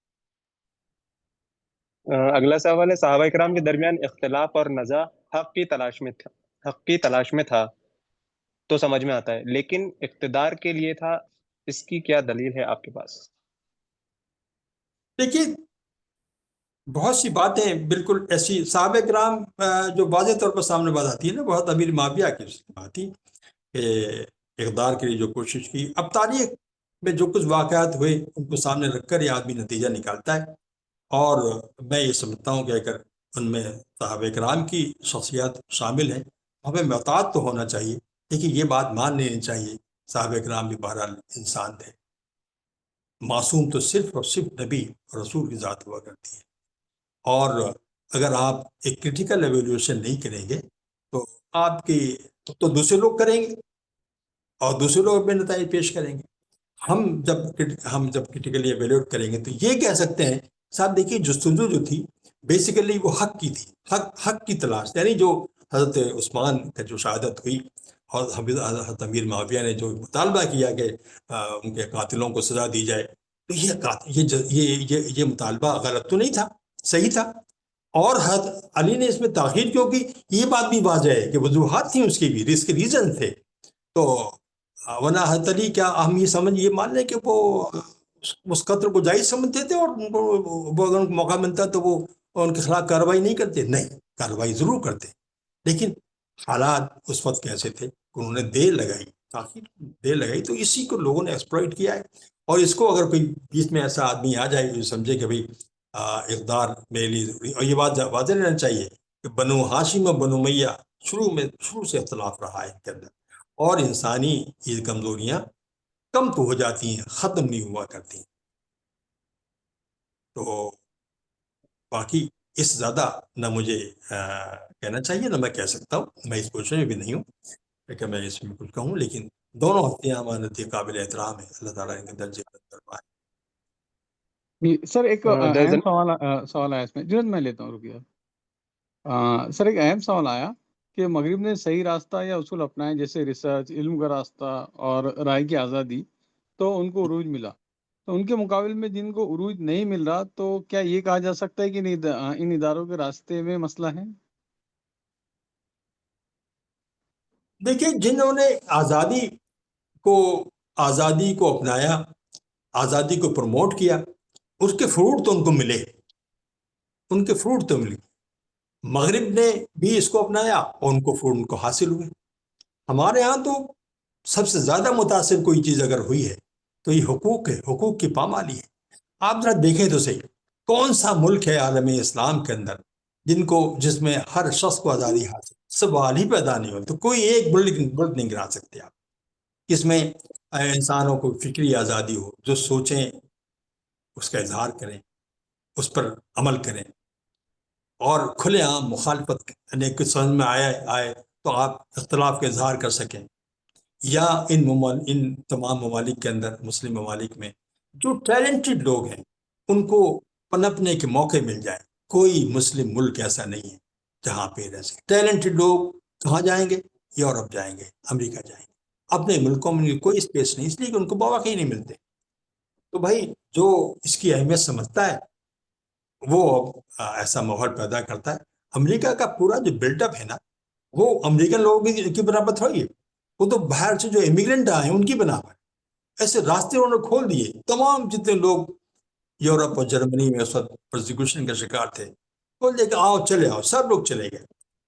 اگلا سوال ہے، صحابہ کرام کے درمیان اختلاف اور نزاع حق کی تلاش میں تھا تو سمجھ میں آتا ہے، لیکن اقتدار کے لیے تھا، اس کی کیا دلیل ہے آپ کے پاس؟ دیکھیے بہت سی باتیں بالکل ایسی صحابہ کرام جو واضح طور پر سامنے بات آتی ہے نا، بہت امیر معاویہ کی بات تھی کہ اقتدار کے لیے جو کوشش کی. اب تاریخ میں جو کچھ واقعات ہوئے ان کو سامنے رکھ کر یہ آدمی نتیجہ نکالتا ہے. اور میں یہ سمجھتا ہوں کہ اگر ان میں صحابہ کرام کی شخصیات شامل ہیں ہمیں محتاط تو ہونا چاہیے. لیکن یہ بات مان لینی چاہیے صحابہ کرام بھی بہرحال انسان تھے. معصوم تو صرف اور صرف نبی اور رسول کی ذات ہوا کرتی ہے. اور اگر آپ ایک کرٹیکل ایویلیوشن نہیں کریں گے تو آپ کی تو دوسرے لوگ کریں گے اور دوسرے لوگ اپنے نتائج پیش کریں گے. ہم جب کرٹیکلی ایویلیوٹ کریں گے تو یہ کہہ سکتے ہیں صاحب دیکھیے جستجو جو تھی بیسیکلی وہ حق کی تھی، حق کی تلاش. یعنی جو حضرت عثمان کا جو شہادت ہوئی اور حضرت امیر معاویہ نے جو مطالبہ کیا کہ ان کے قاتلوں کو سزا دی جائے، تو یہ مطالبہ غلط تو نہیں تھا، صحیح تھا. اور حضرت علی نے اس میں تاخیر کیوں کی، یہ بات بھی واضح ہے کہ وجوہات تھیں اس کی بھی، اس کے ریزن تھے. تو ورنہ حضرت علی کیا ہم یہ مان لیں کہ وہ اس قتل کو جائز سمجھتے تھے اور وہ اگر ان کو موقع ملتا تو وہ ان کے خلاف کارروائی نہیں کرتے؟ نہیں، کارروائی ضرور کرتے. لیکن حالات اس وقت کیسے تھے کہ انہوں نے دیر لگائی تو اسی کو لوگوں نے ایکسپلائٹ کیا ہے. اور اس کو اگر کوئی بیچ میں ایسا آدمی آ جائے جو سمجھے کہ بھائی اقدار میرے لیے ضروری، اور یہ بات واضح رہنا چاہیے کہ بنو ہاشم اور بنو میہ شروع سے اختلاف رہا ہے ان کے اندر، اور انسانی یہ کمزوریاں کم تو ہو جاتی ہیں، ختم نہیں ہوا کرتی. تو باقی اس زیادہ نہ مجھے کہنا چاہیے نہ میں کہہ سکتا ہوں. میں اس پوزیشن میں بھی نہیں ہوں کہ میں اس میں کچھ کہوں، لیکن دونوں ہستیاں ہمارے قابل احترام ہیں. اللہ تعالیٰ ان کے درجے فرمائے. سر ایک there's اہم an- سوال آیا اس میں، جنید میں لیتا ہوں، رکیے. سر ایک اہم سوال آیا کہ مغرب نے صحیح راستہ یا اصول اپنائے جیسے ریسرچ، علم کا راستہ اور رائے کی آزادی، تو ان کو عروج ملا. تو ان کے مقابل میں جن کو عروج نہیں مل رہا، تو کیا یہ کہا جا سکتا ہے کہ ان اداروں کے راستے میں مسئلہ ہے؟ دیکھیے جنہوں نے آزادی کو اپنایا، آزادی کو پروموٹ کیا، اس کے فروٹ تو ان کو ملے، ان کے فروٹ تو ملے. مغرب نے بھی اس کو اپنایا اور ان کو فروٹ ان کو حاصل ہوئے. ہمارے ہاں تو سب سے زیادہ متاثر کوئی چیز اگر ہوئی ہے تو یہ حقوق ہے، حقوق کی پامالی ہے. آپ ذرا دیکھیں تو صحیح، کون سا ملک ہے عالم اسلام کے اندر جس میں ہر شخص کو آزادی حاصل، سوال ہی پیدا نہیں ہوتا. تو کوئی ایک ملک نہیں گرا سکتے آپ اس میں انسانوں کو فکری آزادی ہو، جو سوچیں اس کا اظہار کریں، اس پر عمل کریں، اور کھلے عام مخالفت کچھ سمجھ میں آئے تو آپ اختلاف کا اظہار کر سکیں. یا ان تمام ممالک کے اندر، مسلم ممالک میں جو ٹیلنٹڈ لوگ ہیں ان کو پنپنے کے موقع مل جائیں. کوئی مسلم ملک ایسا نہیں ہے جہاں پہ رہ سکے. ٹیلنٹڈ لوگ کہاں جائیں گے؟ یورپ جائیں گے، امریکہ جائیں گے. اپنے ملکوں میں کوئی اسپیس نہیں، اس لیے کہ ان کو مواقع ہی نہیں ملتے. تو بھائی جو اس کی اہمیت سمجھتا ہے وہ ایسا ماحول پیدا کرتا ہے. امریکہ کا پورا جو بلٹ اپ ہے نا، وہ امریکن لوگوں کی برابر تھوڑی ہے، وہ تو باہر سے جو امیگرینٹ آئے ہیں ان کی بنا پر ایسے راستے انہوں نے کھول دیے. تمام جتنے لوگ یورپ اور جرمنی میں اس وقت پرسیکیوشن کا شکار تھے، بول دے کہ آؤ چلے آؤ، سب لوگ چلے گئے.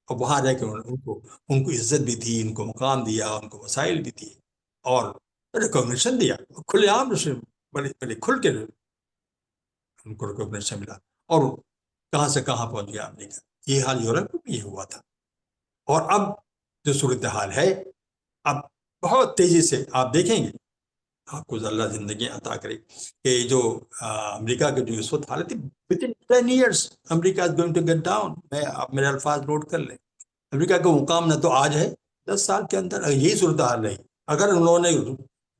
اور وہاں رہ کے ان کو عزت بھی دی، ان کو مقام دیا، ان کو وسائل بھی دیے اور ریکگنیشن دیا. کھلے عام بڑے کھل کے ان کو ریکگنیشن ملا. اور کہاں سے کہاں پہنچ گیا امریکہ. یہ حال یورپ میں بھی ہوا تھا. اور اب جو صورتحال ہے، اب بہت تیزی سے آپ دیکھیں گے، آپ کو اللہ زندگی عطا کرے، کہ جو امریکہ کے جو اس وقت حالت ہے، within 10 years America is going to get down. آپ میرے الفاظ نوٹ کر لیں. امریکہ کا مقام نہ تو آج ہے، 10 سال کے اندر اگر یہی صورتحال رہی، اگر انہوں نے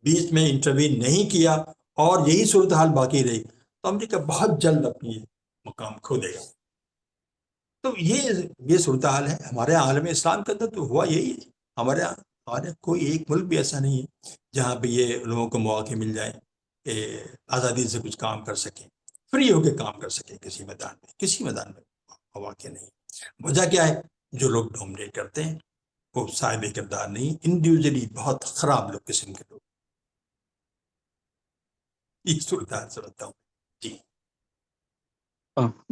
بیچ میں انٹروین نہیں کیا اور یہی صورتحال باقی رہی، تو امریکہ بہت جلد اپنی مقام کھو دے گا. تو یہ صورتحال ہے ہمارے عالم اسلام کے اندر. تو ہوا یہی ہے. ہمارے کوئی ایک ملک بھی ایسا نہیں ہے جہاں پہ یہ لوگوں کو مواقع مل جائے کہ آزادی سے کچھ کام کر سکیں، فری ہو کے کام کر سکیں. کسی میدان میں مواقع نہیں. وجہ کیا ہے؟ جو لوگ ڈومینیٹ کرتے ہیں وہ صاحب کردار نہیں، انڈیویجلی بہت خراب لوگ، قسم کے لوگ. ایک صورتحال سمجھتا ہوں. جی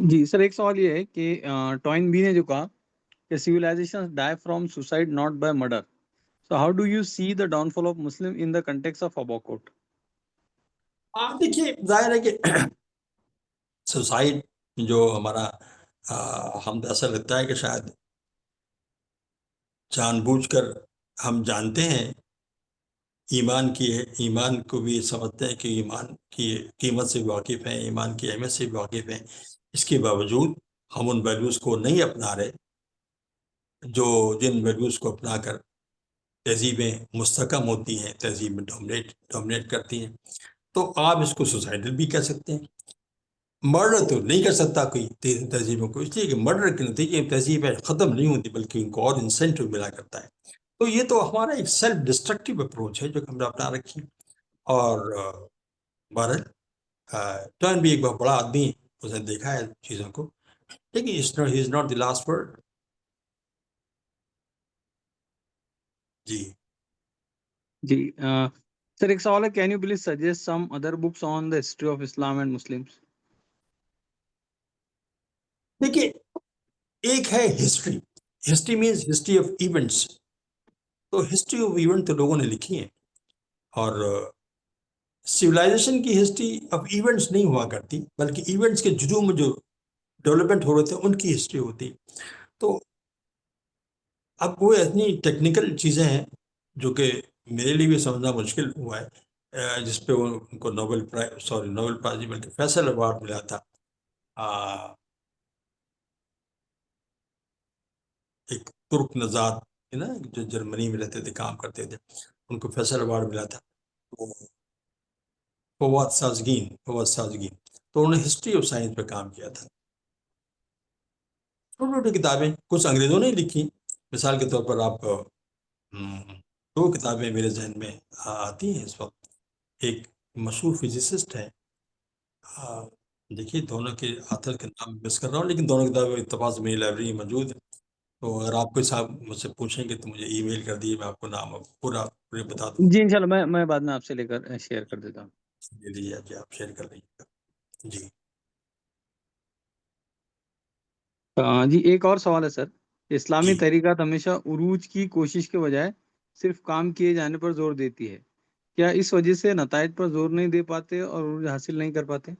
جی سر، ایک سوال یہ ہے کہ ٹوائن بی نے جو کہا کہ civilizations die from suicide not by murder. So how do you see the downfall of Muslim in the context of Habakkuk? آپ دیکھیے، ظاہر ہے کہ سوسائڈ جو ہمارا ہم ایسا لگتا ہے کہ شاید جان بوجھ کر ہم جانتے ہیں ایمان کی ہے، ایمان کو بھی سمجھتے ہیں کہ ایمان کی قیمت سے بھی واقف ہیں، ایمان کی اہمیت سے بھی واقف ہیں. اس کے باوجود ہم ان ویلیوز کو نہیں اپنا رہے جن ویلیوز کو اپنا کر تہذیبیں مستحکم ہوتی ہیں، تہذیبیں ڈومینیٹ کرتی ہیں. تو آپ اس کو سوسائڈل بھی کہہ سکتے ہیں. مرڈر تو نہیں کر سکتا کوئی تہذیبوں کو، اس لیے کہ مرڈر کے نتیجے میں تہذیبیں ختم نہیں ہوتی بلکہ ان کو اور انسینٹیو ملا کرتا ہے. تو یہ تو ہمارا ایک سیلف ڈسٹرکٹیو اپروچ ہے جو ہم نے اپنا رکھی. اور بہرحال ٹرن بھی ایک بہت بڑا آدمی ہے، اس نے دیکھا ہے چیزوں کو، لیکن he is not the last word. جی جی سر، ایک سوال ہے، can you please suggest some other books on the history of Islam and Muslims? دیکھیے، ایک ہے history means history of events. تو ہسٹری آف ایونٹ تو لوگوں نے لکھی ہیں، اور سویلائزیشن کی ہسٹری آف ایونٹس نہیں ہوا کرتی، بلکہ ایونٹس کے جدوں میں جو ڈیولپمنٹ ہو رہے تھے ان کی ہسٹری ہوتی. تو اب وہ اتنی ٹیکنیکل چیزیں ہیں جو کہ میرے لیے بھی سمجھنا مشکل ہوا ہے، جس پہ ان کو نوبل پرائز نہیں بلکہ فیصل ایوارڈ ملا تھا. ایک ترک نژاد ہے نا، جو جرمنی میں رہتے تھے، کام کرتے تھے، ان کو فیصل ایوارڈ ملا تھا. فواد سازگین. تو انہوں نے ہسٹری آف سائنس پہ کام کیا تھا. چھوٹی چھوٹی کتابیں کچھ انگریزوں نے لکھی. مثال کے طور پر آپ 2 کتابیں میرے ذہن میں آتی ہیں اس وقت. ایک مشہور فزسسٹ ہے، دیکھیے دونوں کے آتھر کے نام مس کر رہا ہوں، لیکن دونوں کتابیں اتفاق سے میری لائبریری میں موجود ہیں. تو اگر آپ کوئی صاحب مجھ سے پوچھیں گے تو مجھے ای میل کر دیجیے، میں آپ کو نام پورے بتا دوں. جی انشاءاللہ میں بعد میں آپ سے لے کر شیئر کر دیتا ہوں. دے دیجیے جی، آپ شیئر کر لیجیے گا. جی جی ایک اور سوال ہے سر، اسلامی جی تحریکات ہمیشہ عروج کی کوشش کے بجائے صرف کام کیے جانے پر زور دیتی ہے. کیا اس وجہ سے نتائج پر زور نہیں دے پاتے اور عروج حاصل نہیں کر پاتے؟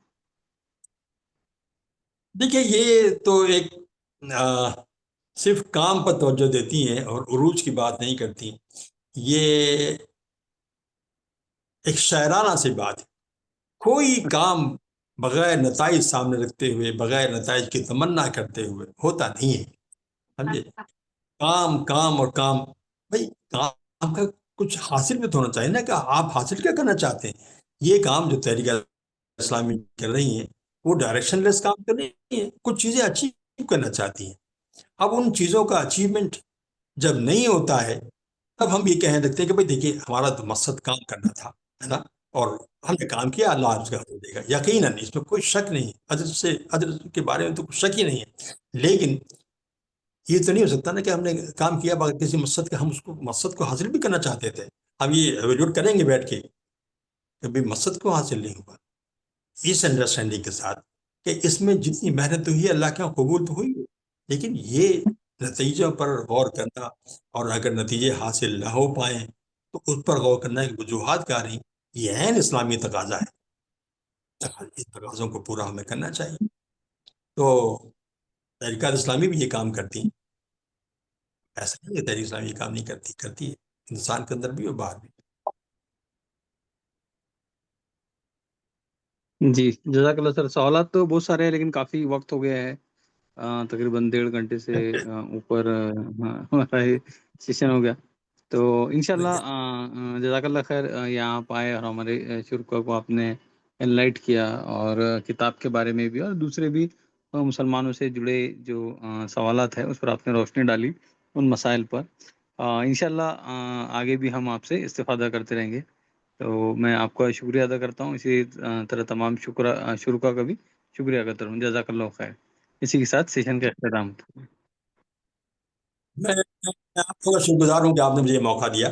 دیکھیے، یہ تو ایک صرف کام پر توجہ دیتی ہیں اور عروج کی بات نہیں کرتی. یہ ایک شاعرانہ سی بات ہے. کوئی کام بغیر نتائج سامنے رکھتے ہوئے، بغیر نتائج کی تمنا کرتے ہوئے ہوتا نہیں ہے. سمجھے؟ کام اور کام. بھائی کام کا کچھ حاصل بھی تو ہونا چاہیے نا، کہ آپ حاصل کیا کرنا چاہتے ہیں. یہ کام جو تحریک اسلامی کر رہی ہیں وہ ڈائریکشن لیس کام کر رہی ہیں، کچھ چیزیں اچیو کرنا چاہتی ہیں. اب ان چیزوں کا اچیومنٹ جب نہیں ہوتا ہے تب ہم یہ کہنے لگتے ہیں کہ بھائی دیکھیے ہمارا تو مقصد کام کرنا تھا، ہے نا، اور ہم نے کام کیا، اللہ اس کا حاصل دے گا. یقیناً اس میں کوئی شک نہیں ہے، اجر کے بارے میں تو کوئی شک ہی نہیں ہے. لیکن یہ تو نہیں ہو سکتا نا کہ ہم نے کام کیا بغیر کسی مقصد کا، ہم اس کو مقصد کو حاصل بھی کرنا چاہتے تھے. ہم یہ ایویلویٹ کریں گے بیٹھ کے کہ بھائی مقصد کو حاصل نہیں ہوا، اس انڈرسٹینڈنگ کے ساتھ کہ اس میں جتنی محنت ہوئی ہے اللہ کے قبول تو ہوئی، لیکن یہ نتیجوں پر غور کرنا، اور اگر نتیجے حاصل نہ ہو پائیں تو اس پر غور کرنا کہ وجوہات کیا رہی. یہ عین اسلامی تقاضا ہے، اس تقاضوں کو پورا ہمیں کرنا چاہیے. تو تحریکات اسلامی بھی یہ کام کرتی ہیں، ایسا نہیں ہے تحریک اسلامی یہ کام نہیں کرتی، کرتی ہے، ہندوستان کے اندر بھی اور باہر بھی۔ جی جزاک اللہ سر، سوالات تو بہت سارے ہیں لیکن کافی وقت ہو گیا ہے، تقریباً 1.5 گھنٹے سے اوپر ہمارا یہ سیشن ہو گیا، تو انشاءاللہ جزاک اللہ خیر، یہاں آپ آئے اور ہمارے شرکا کو آپ نے انلائٹ کیا، اور کتاب کے بارے میں بھی اور دوسرے بھی مسلمانوں سے جڑے جو سوالات ہیں اس پر آپ نے روشنی ڈالی، ان مسائل پر۔ انشاءاللہ آگے بھی ہم آپ سے استفادہ کرتے رہیں گے، تو میں آپ کا شکریہ ادا کرتا ہوں، اسی طرح تمام شرکا کا بھی شکریہ کرتا ہوں۔ جزاک اللہ خیر۔ اسی کے ساتھ سیشن کا اختتام۔ میں آپ کا شکر گزار ہوں کہ آپ نے مجھے یہ موقع دیا،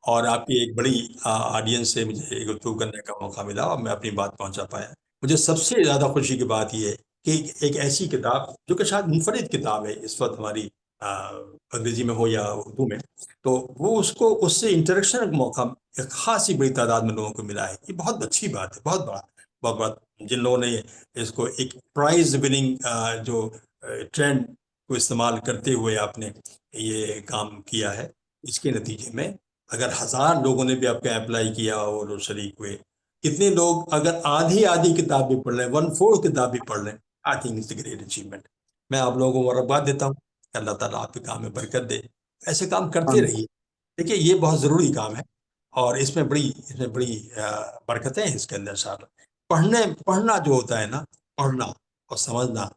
اور آپ کی ایک بڑی آڈینس سے مجھے گفتگو کرنے کا موقع ملا اور میں اپنی بات پہنچا پایا۔ مجھے سب سے زیادہ خوشی کی بات یہ ہے کہ ایک ایسی کتاب جو کہ شاید منفرد کتاب ہے اس وقت ہماری انگریزی میں ہو یا اردو میں، تو وہ اس سے انٹریکشن کا موقع ایک خاصی بڑی تعداد میں لوگوں کو ملا ہے۔ یہ بہت اچھی بات ہے، بہت بڑا جن لوگوں نے اس کو ایک پرائز وننگ جو ٹرینڈ کو استعمال کرتے ہوئے آپ نے یہ کام کیا ہے، اس کے نتیجے میں اگر 1000 لوگوں نے بھی آپ کا اپلائی کیا اور شریک ہوئے، کتنے لوگ اگر آدھی کتاب بھی پڑھ لیں، 1/4 کتاب بھی پڑھ لیں، I think it's a great achievement. میں آپ لوگوں کو مبارکباد دیتا ہوں کہ اللہ تعالیٰ آپ کے کام میں برکت دے، ایسے کام کرتے رہیے۔ دیکھیے یہ بہت ضروری کام ہے، اور اس میں بڑی برکتیں ہیں اس کے اندر انشاءاللہ۔ پڑھنا جو ہوتا ہے نا، پڑھنا اور سمجھنا،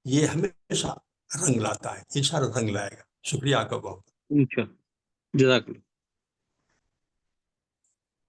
یہ ہمیشہ رنگ لاتا ہے، انشاءاللہ رنگ لائے گا۔ شکریہ آپ کا بہت۔ انشاءاللہ جزاک اللہ۔